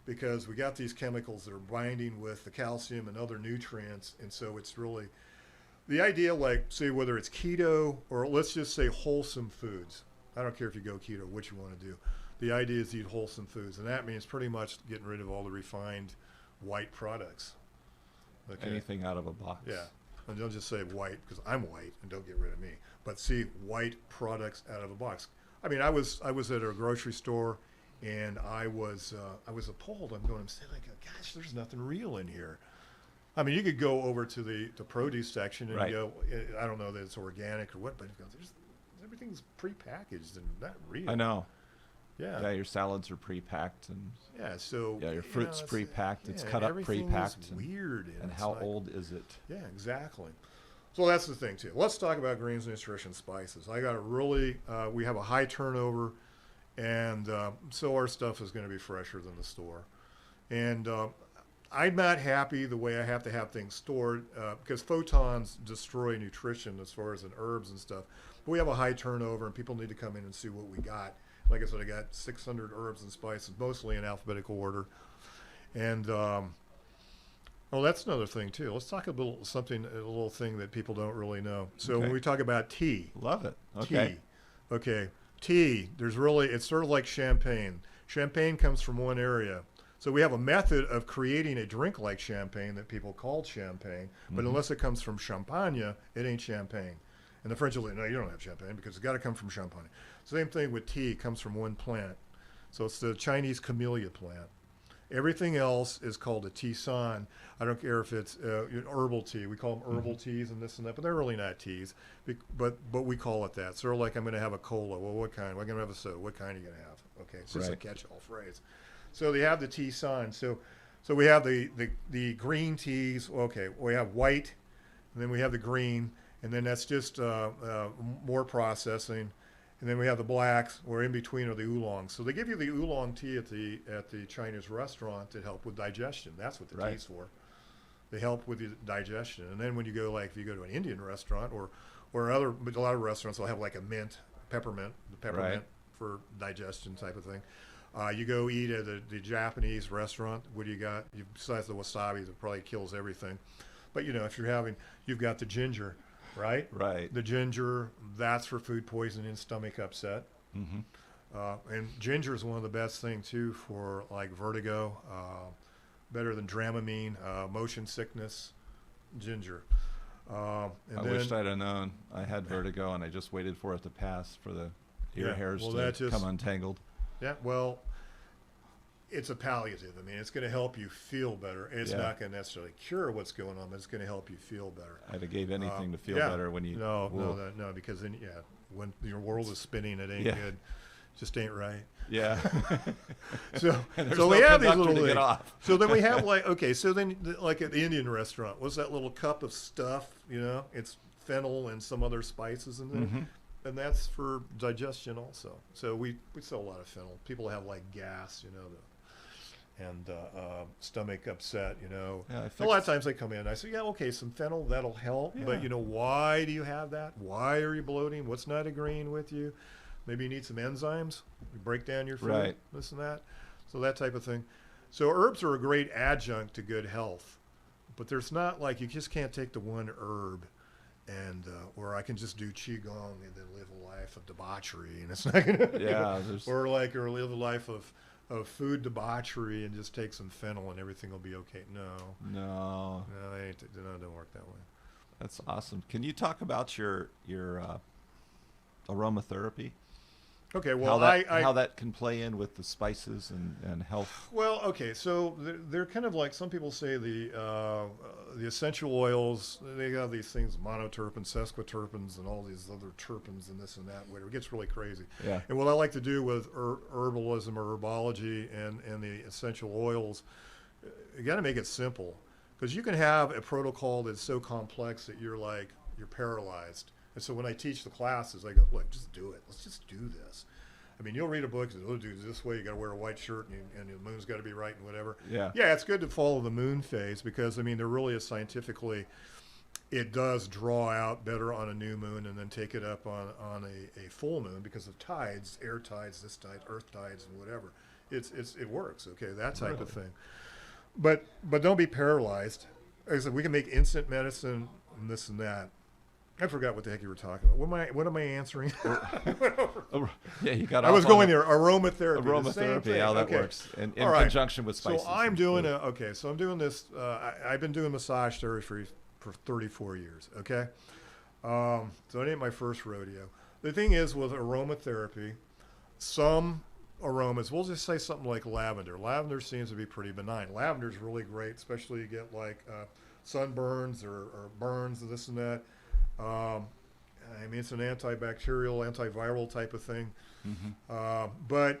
we got these chemicals that are binding with the calcium and other nutrients, and so it's really the idea, like, say whether it's keto or let's just say wholesome foods. I don't care if you go keto, what you want to do. The idea is to eat wholesome foods, and that means pretty much getting rid of all the refined white products. Okay. Anything out of a box. Yeah. And don't just say white, because I'm white, and don't get rid of me. But see, white products out of a box. I mean, I was at a grocery store, and I was appalled. I'm saying, like, gosh, there's nothing real in here. I mean, you could go over to the produce section and go, I don't know that it's organic or what, but everything's prepackaged and not real. I know. Yeah. Yeah, your salads are pre-packed and your fruit's pre-packed. It's cut up pre-packed. Weird. And how old is it? Yeah, exactly. So that's the thing too. Let's talk about greens, nutrition, spices. I got a really we have a high turnover, and so our stuff is going to be fresher than the store. And I'm not happy the way I have to have things stored because photons destroy nutrition as far as in herbs and stuff. But we have a high turnover, and people need to come in and see what we got. Like I said, I got 600 herbs and spices, mostly in alphabetical order. And, that's another thing, too. Let's talk a little thing that people don't really know. So when we talk about tea. Love it. Okay. Tea. Okay. Tea, it's sort of like champagne. Champagne comes from one area. So we have a method of creating a drink like champagne that people call champagne, but unless it comes from Champagne, it ain't champagne. And the French will say, no, you don't have champagne because it's got to come from Champagne. Same thing with tea, comes from one plant. So it's the Chinese camellia plant. Everything else is called a tisane. I don't care if it's herbal tea. We call them herbal teas and this and that, but they're really not teas. But we call it that. Sort of like I'm going to have a cola. Well, what kind? I'm going to have a soda. What kind are you going to have? Okay, it's just a catch-all phrase. So they have the tisane. So we have the green teas. Okay, we have white, and then we have the green. And then that's just more processing, and then we have the blacks. Or in between are the oolongs. So they give you the oolong tea at the Chinese restaurant to help with digestion. That's what the tea's for. They help with the digestion. And then when you go, like if you go to an Indian restaurant or a lot of restaurants will have like a peppermint for digestion type of thing. You go eat at the Japanese restaurant. What do you got? Besides the wasabi that probably kills everything, but if you've got the ginger. Right? The ginger, that's for food poisoning and stomach upset. And ginger is one of the best things, too, for, like, vertigo, better than Dramamine, motion sickness, ginger. I wished I'd have known. I had vertigo, and I just waited for it to pass for the ear hairs to come untangled. Yeah, well, it's a palliative. I mean, it's going to help you feel better. It's not going to necessarily cure what's going on, but it's going to help you feel better. I'd have gave anything to feel better when you... No, because then, when your world is spinning, it ain't good. Just ain't right. Yeah. so we have these little things. So then we have like at the Indian restaurant, what's that little cup of stuff? It's fennel and some other spices in there. And that's for digestion also. So we sell a lot of fennel. People have like gas, and stomach upset, you know. Yeah, a lot of times they come in, I say, yeah, okay, some fennel, that'll help. Yeah. But, you know, why do you have that? Why are you bloating? What's not agreeing with you? Maybe you need some enzymes. You break down your food, Right. this and that. So that type of thing. So herbs are a great adjunct to good health. But there's not like, you just can't take the one herb and or I can just do qigong and then live a life of debauchery, and it's not gonna or live a life of food debauchery and just take some fennel and everything will be okay. No, it don't work that way. That's awesome. Can you talk about your aromatherapy? Okay, well, how that can play in with the spices and health. Well, okay, so they're kind of like, some people say the essential oils. They have these things, monoterpenes, sesquiterpenes, and all these other terpenes and this and that. Whatever, it gets really crazy. Yeah. And what I like to do with herbalism or herbology and the essential oils, you got to make it simple, because you can have a protocol that's so complex that you're paralyzed. And so when I teach the classes, I go, look, just do it. Let's just do this. I mean, you'll read a book, oh, do it this way. You got to wear a white shirt, and the moon's got to be right, and whatever. Yeah. Yeah, it's good to follow the moon phase, because I mean, there really is scientifically, it does draw out better on a new moon, and then take it up on a full moon because of tides, air tides, this tide, earth tides, and whatever. It works. Okay, that type of thing. But don't be paralyzed. Like I said, we can make instant medicine and this and that. I forgot what the heck you were talking about. What am I answering? Yeah, you got. I was going there. Aromatherapy. Aromatherapy, how that works, in conjunction with spices. So I'm doing So I'm doing this. I've been doing massage therapy for 34 years. Okay, so it ain't my first rodeo. The thing is, with aromatherapy, some aromas, we'll just say something like lavender. Lavender seems to be pretty benign. Lavender is really great, especially you get like sunburns or burns and this and that. I mean, it's an antibacterial, antiviral type of thing. Mm-hmm. But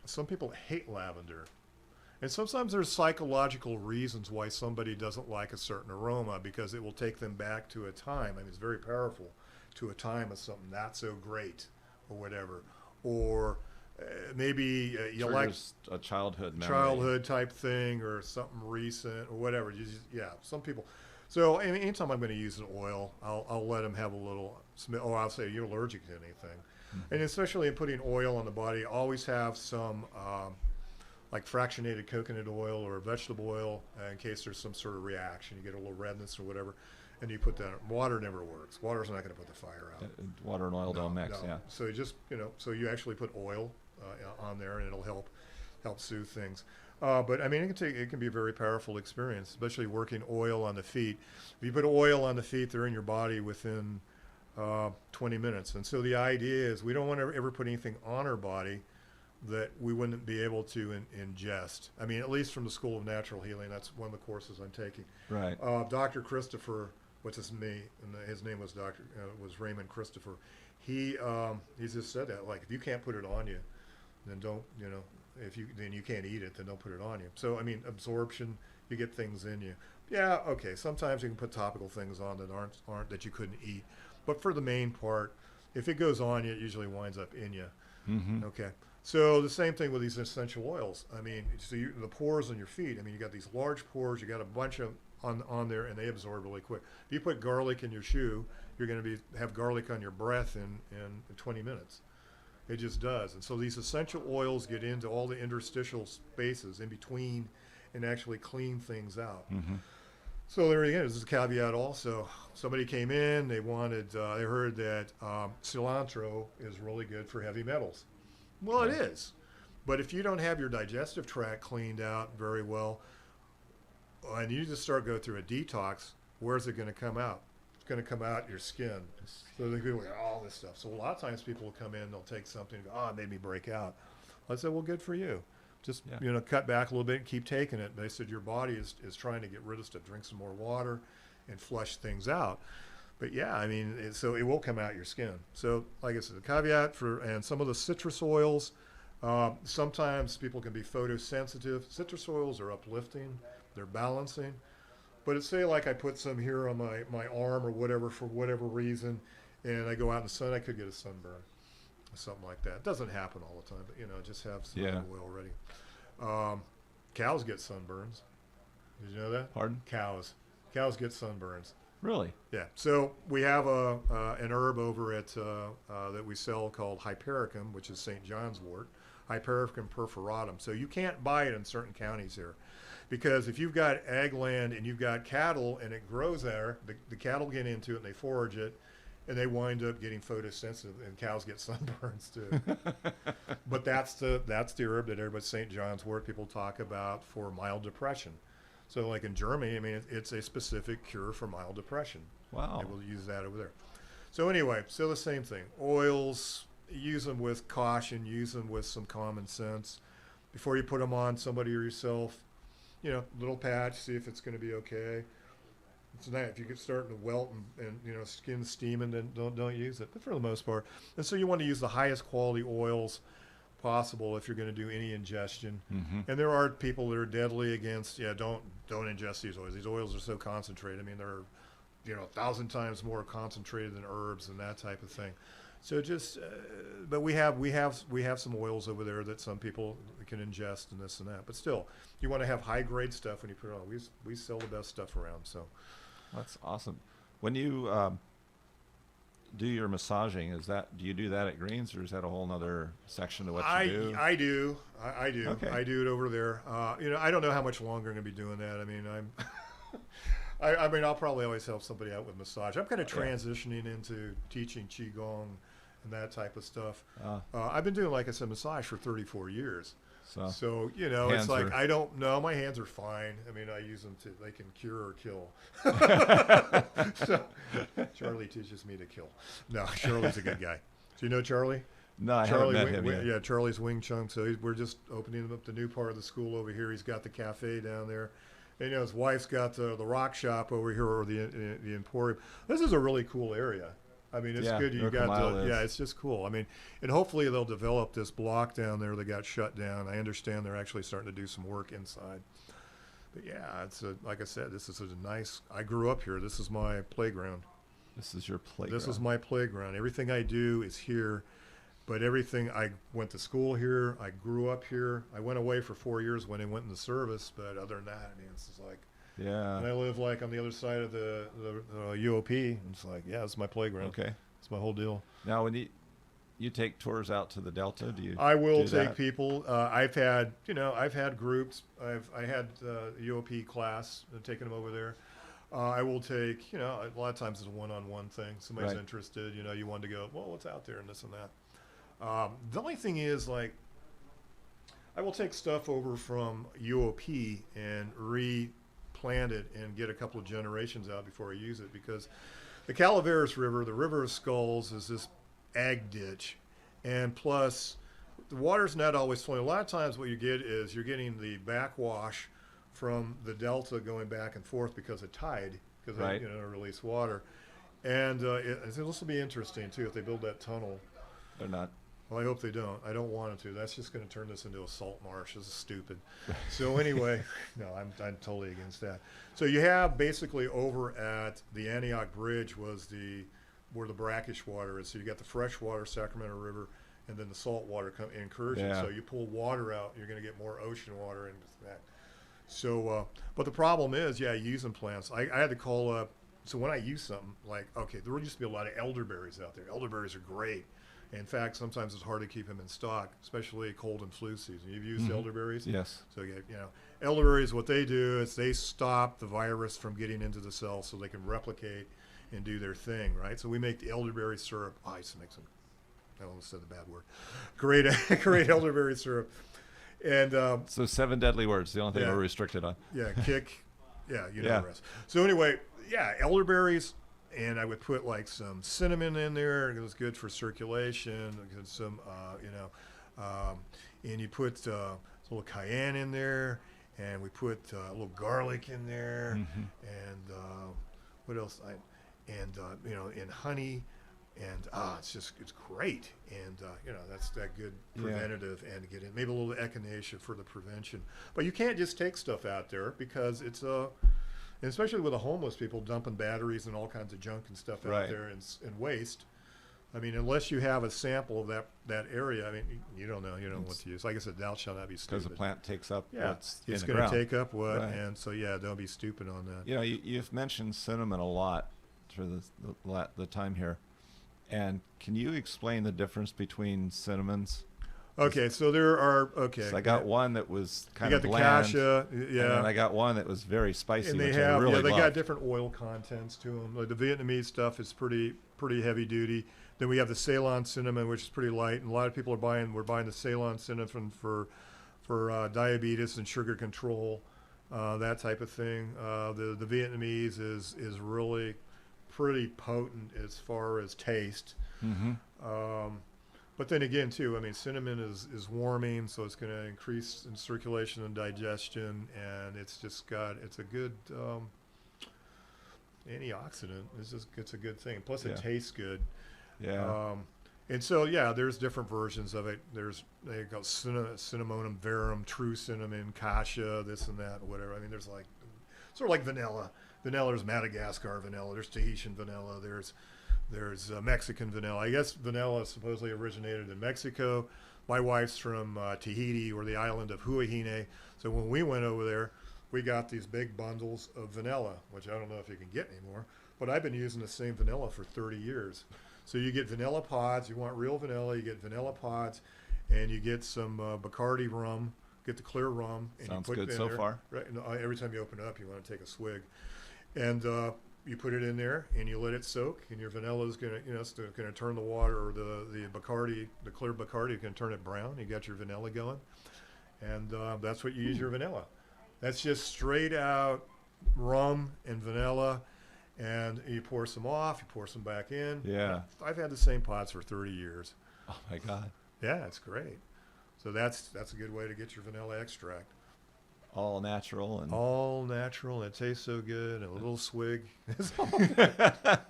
some people hate lavender. And sometimes there's psychological reasons why somebody doesn't like a certain aroma, because it will take them back to a time. I mean, it's very powerful, to a time of something not so great or whatever. Or maybe you like a childhood type thing, or something recent or whatever. Some people. So anytime I'm going to use an oil, I'll let them have a little smell. Oh, I'll say, you're allergic to anything. Mm-hmm. And especially in putting oil on the body, always have some like fractionated coconut oil or vegetable oil in case there's some sort of reaction. You get a little redness or whatever, and you put that. Water never works. Water's not going to put the fire out. Water and oil don't mix. No. Yeah. So you just so you actually put oil on there, and it'll help soothe things. But I mean, it can be a very powerful experience, especially working oil on the feet. If you put oil on the feet, they're in your body within 20 minutes. And so the idea is, we don't want to ever put anything on our body that we wouldn't be able to ingest. I mean, at least from the School of Natural Healing, that's one of the courses I'm taking. Right. Dr. Christopher, his name was was Raymond Christopher. He just said that, like, if you can't put it on you, then don't, then you can't eat it, then don't put it on you. So, I mean, absorption, you get things in you. Yeah, okay, sometimes you can put topical things on that aren't that you couldn't eat. But for the main part, if it goes on you, it usually winds up in you. Mm-hmm. Okay. So the same thing with these essential oils. I mean, the pores on your feet, I mean, you got these large pores, you got a bunch of on there, and they absorb really quick. If you put garlic in your shoe, you're going to have garlic on your breath in 20 minutes. It just does. And so these essential oils get into all the interstitial spaces in between and actually clean things out. Mm-hmm. So there again, this is a caveat also. Somebody came in, they heard that cilantro is really good for heavy metals. Well, it is. But if you don't have your digestive tract cleaned out very well, and you just go through a detox, where's it going to come out? Going to come out your skin. So they go, all this stuff. So a lot of times people will come in, they'll take something and go, it made me break out. I said, well, good for you. Just, cut back a little bit and keep taking it. And they said, your body is trying to get rid of stuff, drink some more water and flush things out. But yeah, I mean, so it will come out your skin. So like I said, the caveat and some of the citrus oils, sometimes people can be photosensitive. Citrus oils are uplifting, they're balancing. But it's say like I put some here on my arm or whatever for whatever reason, and I go out in the sun, I could get a sunburn or something like that. It doesn't happen all the time, but just have some oil ready. Cows get sunburns. Did you know that? Pardon? Cows get sunburns. Really? Yeah. So we have an herb over at that we sell called Hypericum, which is St. John's wort, Hypericum perforatum. So you can't buy it in certain counties here, because if you've got ag land and you've got cattle and it grows there, the cattle get into it and they forage it, and they wind up getting photosensitive, and cows get sunburns too. But that's the herb that everybody, St. John's wort, people talk about for mild depression. So like in Germany, I mean, it's a specific cure for mild depression. Wow. They will use that over there. So anyway, so the same thing. Oils, use them with caution, use them with some common sense. Before you put them on somebody or yourself, little patch, see if it's going to be okay. It's not, if you get starting to welt and skin steaming, then don't use it. But for the most part, and so you want to use the highest quality oils possible if you're going to do any ingestion. Mm-hmm. And there are people that are deadly against, don't ingest these oils. These oils are so concentrated. I mean, they're 1,000 times more concentrated than herbs and that type of thing. So just, but we have some oils over there that some people can ingest and this and that. But still, you want to have high grade stuff when you put it on. We sell the best stuff around. So that's awesome. When you do your massaging, do you do that at Greens, or is that a whole nother section to what you do? I do. Okay. I do it over there. I don't know how much longer I'm going to be doing that. I mean, I mean, I'll probably always help somebody out with massage. I'm kind of transitioning into teaching Qigong and that type of stuff. I've been doing, like I said, massage for 34 years. So it's like, I don't know. My hands are fine. I mean, I use them they can cure or kill. So Charlie teaches me to kill. No, Charlie's a good guy. Do you know Charlie? No, I haven't met him yet. Yeah, Charlie's Wing Chun. So we're just opening up the new part of the school over here. He's got the cafe down there. And, his wife's got the rock shop over here, or the Emporium. This is a really cool area. I mean, it's good. You got it's just cool. I mean, and hopefully they'll develop this block down there that got shut down. I understand they're actually starting to do some work inside. But yeah, it's like I said, this is a nice. I grew up here. This is my playground. This is your playground. This is my playground. Everything I do is here. But everything, I went to school here. I grew up here. I went away for 4 years when I went in the service. But other than that, I mean, it's just like. Yeah. And I live like on the other side of the UOP. It's like, it's my playground. Okay. It's my whole deal. Now, when you take tours out to the Delta, do you? I will take that? people. I've had groups. I had UOP class, taking them over there. I will take, a lot of times it's a one-on-one thing. Somebody's interested, you want to go, well, what's out there and this and that. The only thing is, like, I will take stuff over from UOP and replant it and get a couple of generations out before I use it, because the Calaveras River, the River of Skulls, is this ag ditch, and plus the water's not always flowing. A lot of times what you get is you're getting the backwash from the delta going back and forth because of tide, because they release water. And this will be interesting too if they build that tunnel. They're not. Well, I hope they don't. I don't want them to. That's just going to turn this into a salt marsh. This is stupid. So anyway, no, I'm totally against that. So you have basically over at the Antioch Bridge was where the brackish water is. So you got the freshwater Sacramento River, and then the salt water incursion. Yeah. So you pull water out, you're going to get more ocean water and that. So, but the problem is, using plants. I had to call up. So when I use something like, okay, there used to be a lot of elderberries out there. Elderberries are great. In fact, sometimes it's hard to keep them in stock, especially cold and flu season. You've used elderberries? Yes. So, elderberries, what they do is they stop the virus from getting into the cell so they can replicate and do their thing, right? So we make the elderberry syrup. I used to make some, I almost said the bad word. Great elderberry syrup. And so 7 deadly words, the only thing we're restricted on. Yeah, kick. The rest. So anyway, elderberries. And I would put like some cinnamon in there. It was good for circulation. Some, and you put a little cayenne in there, and we put a little garlic in there, and what else? And honey, and it's great. And that's that good preventative, and get in maybe a little echinacea for the prevention. But you can't just take stuff out there because it's and especially with the homeless people dumping batteries and all kinds of junk and stuff out there and waste. I mean, unless you have a sample of that area, I mean, you don't know what to use. Like I said, thou shalt not be stupid. Because the plant takes up what's it's in the going ground. to take up what, Right. and so don't be stupid on that. You know, you've mentioned cinnamon a lot through the time here, and can you explain the difference between cinnamons? Okay, so there are So I got one that was kind you of got the bland, cassia, and then I got one that was very spicy, and they which have I really they got loved. different oil contents to them. Like the Vietnamese stuff is pretty heavy duty. Then we have the Ceylon cinnamon, which is pretty light, and a lot of people we're buying the Ceylon cinnamon for diabetes and sugar control, that type of thing. The Vietnamese is really pretty potent as far as taste. But then again, too, I mean, cinnamon is warming, so it's going to increase in circulation and digestion, and it's a good antioxidant. It's a good thing. Plus, it tastes good. Yeah. And so, there's different versions of it. They go cinnamomum verum, true cinnamon, cassia, this and that, whatever. I mean, there's like sort of like vanilla. There's Madagascar vanilla. There's Tahitian vanilla. There's Mexican vanilla. I guess vanilla supposedly originated in Mexico. My wife's from Tahiti, or the island of Huahine. So when we went over there, we got these big bundles of vanilla, which I don't know if you can get anymore. But I've been using the same vanilla for 30 years. So you get vanilla pods. You want real vanilla, you get vanilla pods, and you get some Bacardi rum. Get the clear rum. And Sounds you put good it in so there. far. Right. And every time you open it up, you want to take a swig. And you put it in there and you let it soak, and your vanilla is gonna, it's gonna turn the water, or the Bacardi, the clear Bacardi, you can turn it brown. You got your vanilla going, and that's what you use your vanilla. That's just straight out rum and vanilla, and you pour some off, you pour some back in. Yeah. I've had the same pots for 30 years. Oh my God. Yeah, it's great. So that's a good way to get your vanilla extract. All natural and it tastes so good, and a little swig. It's all good.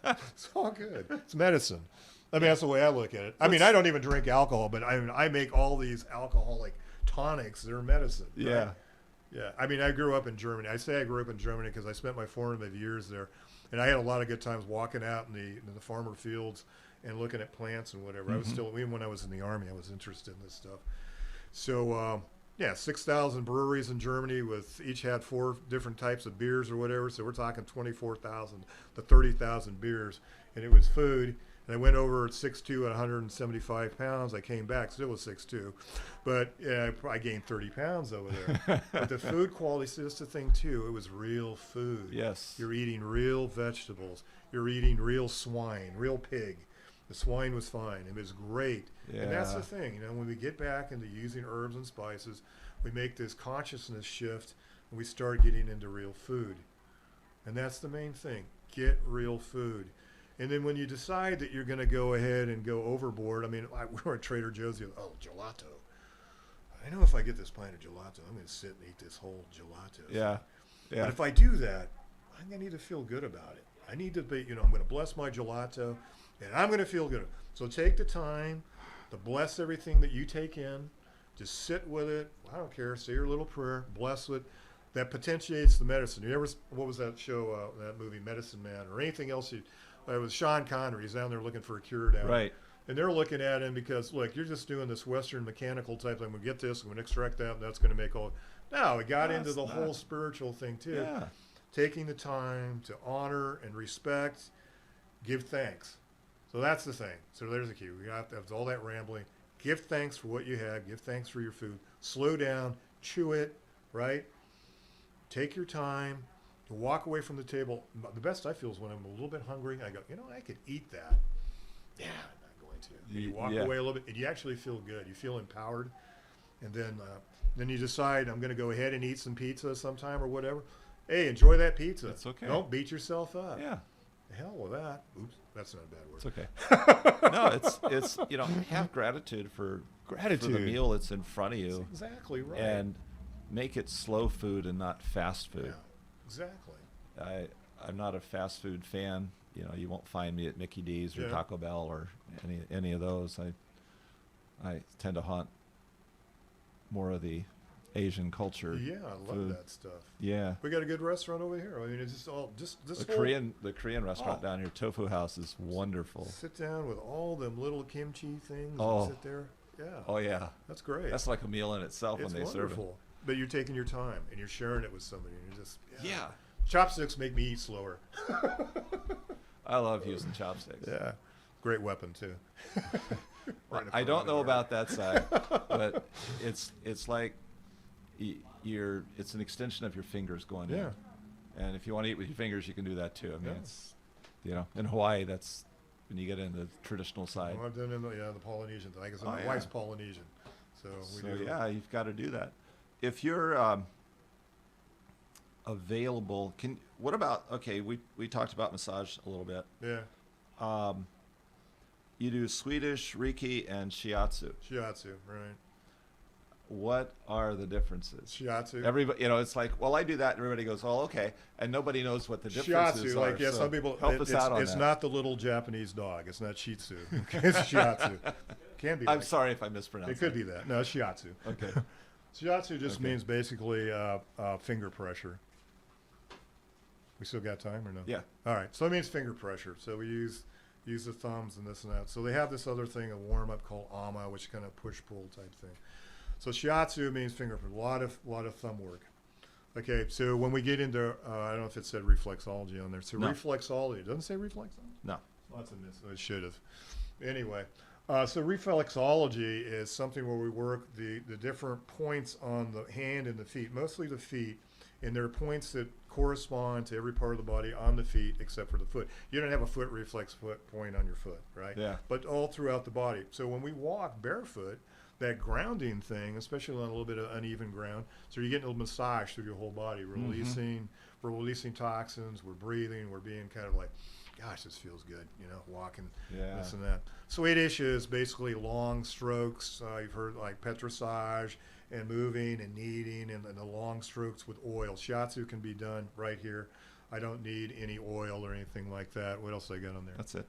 It's all good. It's medicine. I mean, that's the way I look at it. I mean, I don't even drink alcohol, but I make all these alcoholic tonics. They're medicine. Right? Yeah. Yeah. I mean, I grew up in Germany. I say I grew up in Germany because I spent my formative years there, and I had a lot of good times walking out in the farmer fields and looking at plants and whatever. I was still, even when I was in the Army, I was interested in this stuff. So, 6,000 breweries in Germany, with each had 4 different types of beers or whatever. So we're talking 24,000 to 30,000 beers, and it was food. And I went over at 6'2" at 175 pounds. I came back, still was 6'2", but I gained 30 pounds over there. But the food quality, so that's the thing too. It was real food. Yes. You're eating real vegetables. You're eating real swine, real pig. The swine was fine. It was great. Yeah. And that's the thing, when we get back into using herbs and spices, we make this consciousness shift, and we start getting into real food. And that's the main thing. Get real food. And then when you decide that you're going to go ahead and go overboard, I mean, we were at Trader Joe's, gelato. I know if I get this pint of gelato, I'm going to sit and eat this whole gelato. Yeah. Yeah. But if I do that, I'm going to need to feel good about it. I need to be, I'm going to bless my gelato, and I'm going to feel good. So take the time to bless everything that you take in. Just sit with it. I don't care. Say your little prayer. Bless it. That potentiates the medicine. You ever, what was that show, that movie, Medicine Man, or anything else? It was Sean Connery. He's down there looking for a cure down. Right. And they're looking at him because, look, you're just doing this Western mechanical type thing. We get this, we're going to extract that, and that's going to make all. No, it got into the whole spiritual thing, too. Yeah. Taking the time to honor and respect, give thanks. So that's the thing. So there's the key. We got all that rambling. Give thanks for what you have. Give thanks for your food. Slow down. Chew it, right? Take your time to walk away from the table. The best I feel is when I'm a little bit hungry. I go, I could eat that. Yeah, I'm not going to. And you walk away a little bit, and you actually feel good. You feel empowered. And then you decide, I'm going to go ahead and eat some pizza sometime or whatever. Hey, enjoy that pizza. That's okay. Don't beat yourself up. Yeah. The hell with that. Oops, that's not a bad word. It's okay. No, it's have gratitude for the meal that's in front of you. That's exactly right. And make it slow food and not fast food. Yeah, exactly. I'm not a fast food fan. You won't find me at Mickey D's or Taco Bell or any of those. I tend to haunt more of the Asian culture. Yeah, I love food. that stuff. Yeah. We got a good restaurant over here. I mean, it's just all this The whole, Korean restaurant down here, Tofu House, is wonderful. Sit down with all them little kimchi things Oh. and sit there. Yeah. Oh yeah. That's great. That's like a meal in itself It's when they serve it. wonderful. But you're taking your time and you're sharing it with somebody. And you're just Yeah. Chopsticks make me eat slower. I love using chopsticks. Yeah. Great weapon too. I don't know about that side, but it's like it's an extension of your fingers going in. And if you want to eat with your fingers, you can do that too. I mean, it's in Hawaii, that's when you get into the traditional side. Well, I've done the Polynesian thing. I guess my wife's Polynesian, so yeah, you've got to do that. If you're available, what about? Okay, we talked about massage a little bit. Yeah. You do Swedish, Reiki, and Shiatsu. Shiatsu, right. What are the differences? Shiatsu. Everybody, it's like, well, I do that, and everybody goes, oh, okay, and nobody knows what the differences are. Shiatsu, so some people help us out on it's that. not the little Japanese dog. It's not Shih Tzu. It's Shiatsu. Can be. I'm sorry if I mispronounced. It could be that. No, it's Shiatsu. Okay. Shiatsu just means basically finger pressure. We still got time or no? Yeah. All right. So it means finger pressure. So we use the thumbs and this and that. So they have this other thing, a warm up called ama, which kind of push pull type thing. So Shiatsu means finger pressure. A lot of thumb work. Okay. So when we get into I don't know if it said reflexology on there. So reflexology. It doesn't say reflexology. No. Well, that's a miss. It should have. Anyway. So reflexology is something where we work the different points on the hand and the feet, mostly the feet, and there are points that correspond to every part of the body on the feet except for the foot. You don't have a foot reflex point on your foot, right? Yeah. But all throughout the body. So when we walk barefoot, that grounding thing, especially on a little bit of uneven ground, so you're getting a little massage through your whole body, we're releasing toxins, we're breathing, we're being kind of like, gosh, this feels good, walking, this and that. Swedish is basically long strokes. You've heard like petrissage and moving and kneading and the long strokes with oil. Shiatsu can be done right here. I don't need any oil or anything like that. What else I got on there? That's it.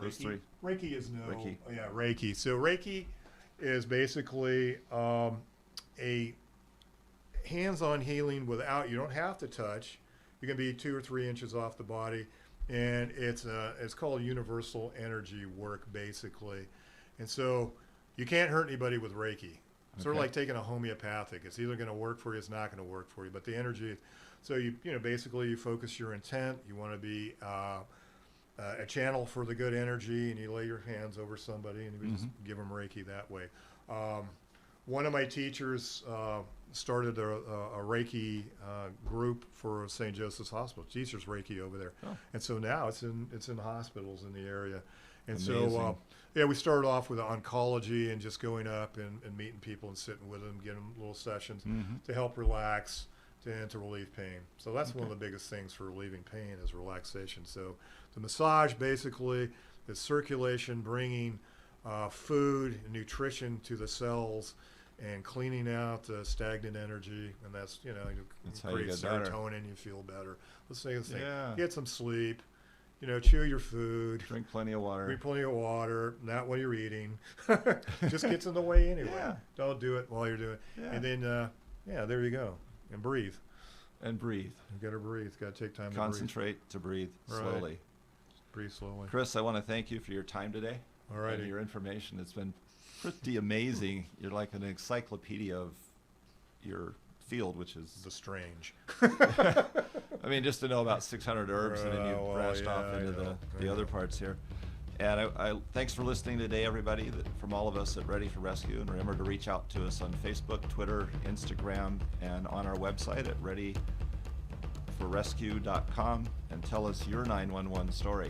Those three. Reiki is Reiki. Yeah, Reiki. So Reiki is basically a hands-on healing you don't have to touch. You can be 2 or 3 inches off the body. And it's called universal energy work, basically. And so you can't hurt anybody with Reiki. Sort of like taking a homeopathic. It's either going to work for you, it's not going to work for you. But the energy, so basically you focus your intent. You want to be a channel for the good energy, and you lay your hands over somebody, and you just give them Reiki that way. One of my teachers started a Reiki group for St. Joseph's Hospital. Teachers Reiki over there, and so now it's in hospitals in the area. And amazing. So we started off with oncology and just going up and meeting people and sitting with them, getting them little sessions to help relax and to relieve pain. So that's one of the biggest things for relieving pain is relaxation. So the massage basically is circulation, bringing food and nutrition to the cells, and cleaning out the stagnant energy, and that's how you create get serotonin. better. You feel better. Let's say this thing. Yeah. Get some sleep. Chew your food. Drink plenty of water. Drink plenty of water. Not while you're eating. Just gets in the way anyway. Yeah. Don't do it while you're doing it. Yeah. And then there you go. And breathe. And breathe. You got to breathe. Got to take time Concentrate to breathe slowly. Right. Breathe slowly. Chris, I want to thank you for your time today. All right. And your information. It's been pretty amazing. You're like an encyclopedia of your field, which is the strange. I mean, just to know about 600 herbs, and then you branched off into the other parts here. And I thanks for listening today, everybody, from all of us at Ready4Rescue. And remember to reach out to us on Facebook, Twitter, Instagram, and on our website at Ready4Rescue.com and tell us your 911 story.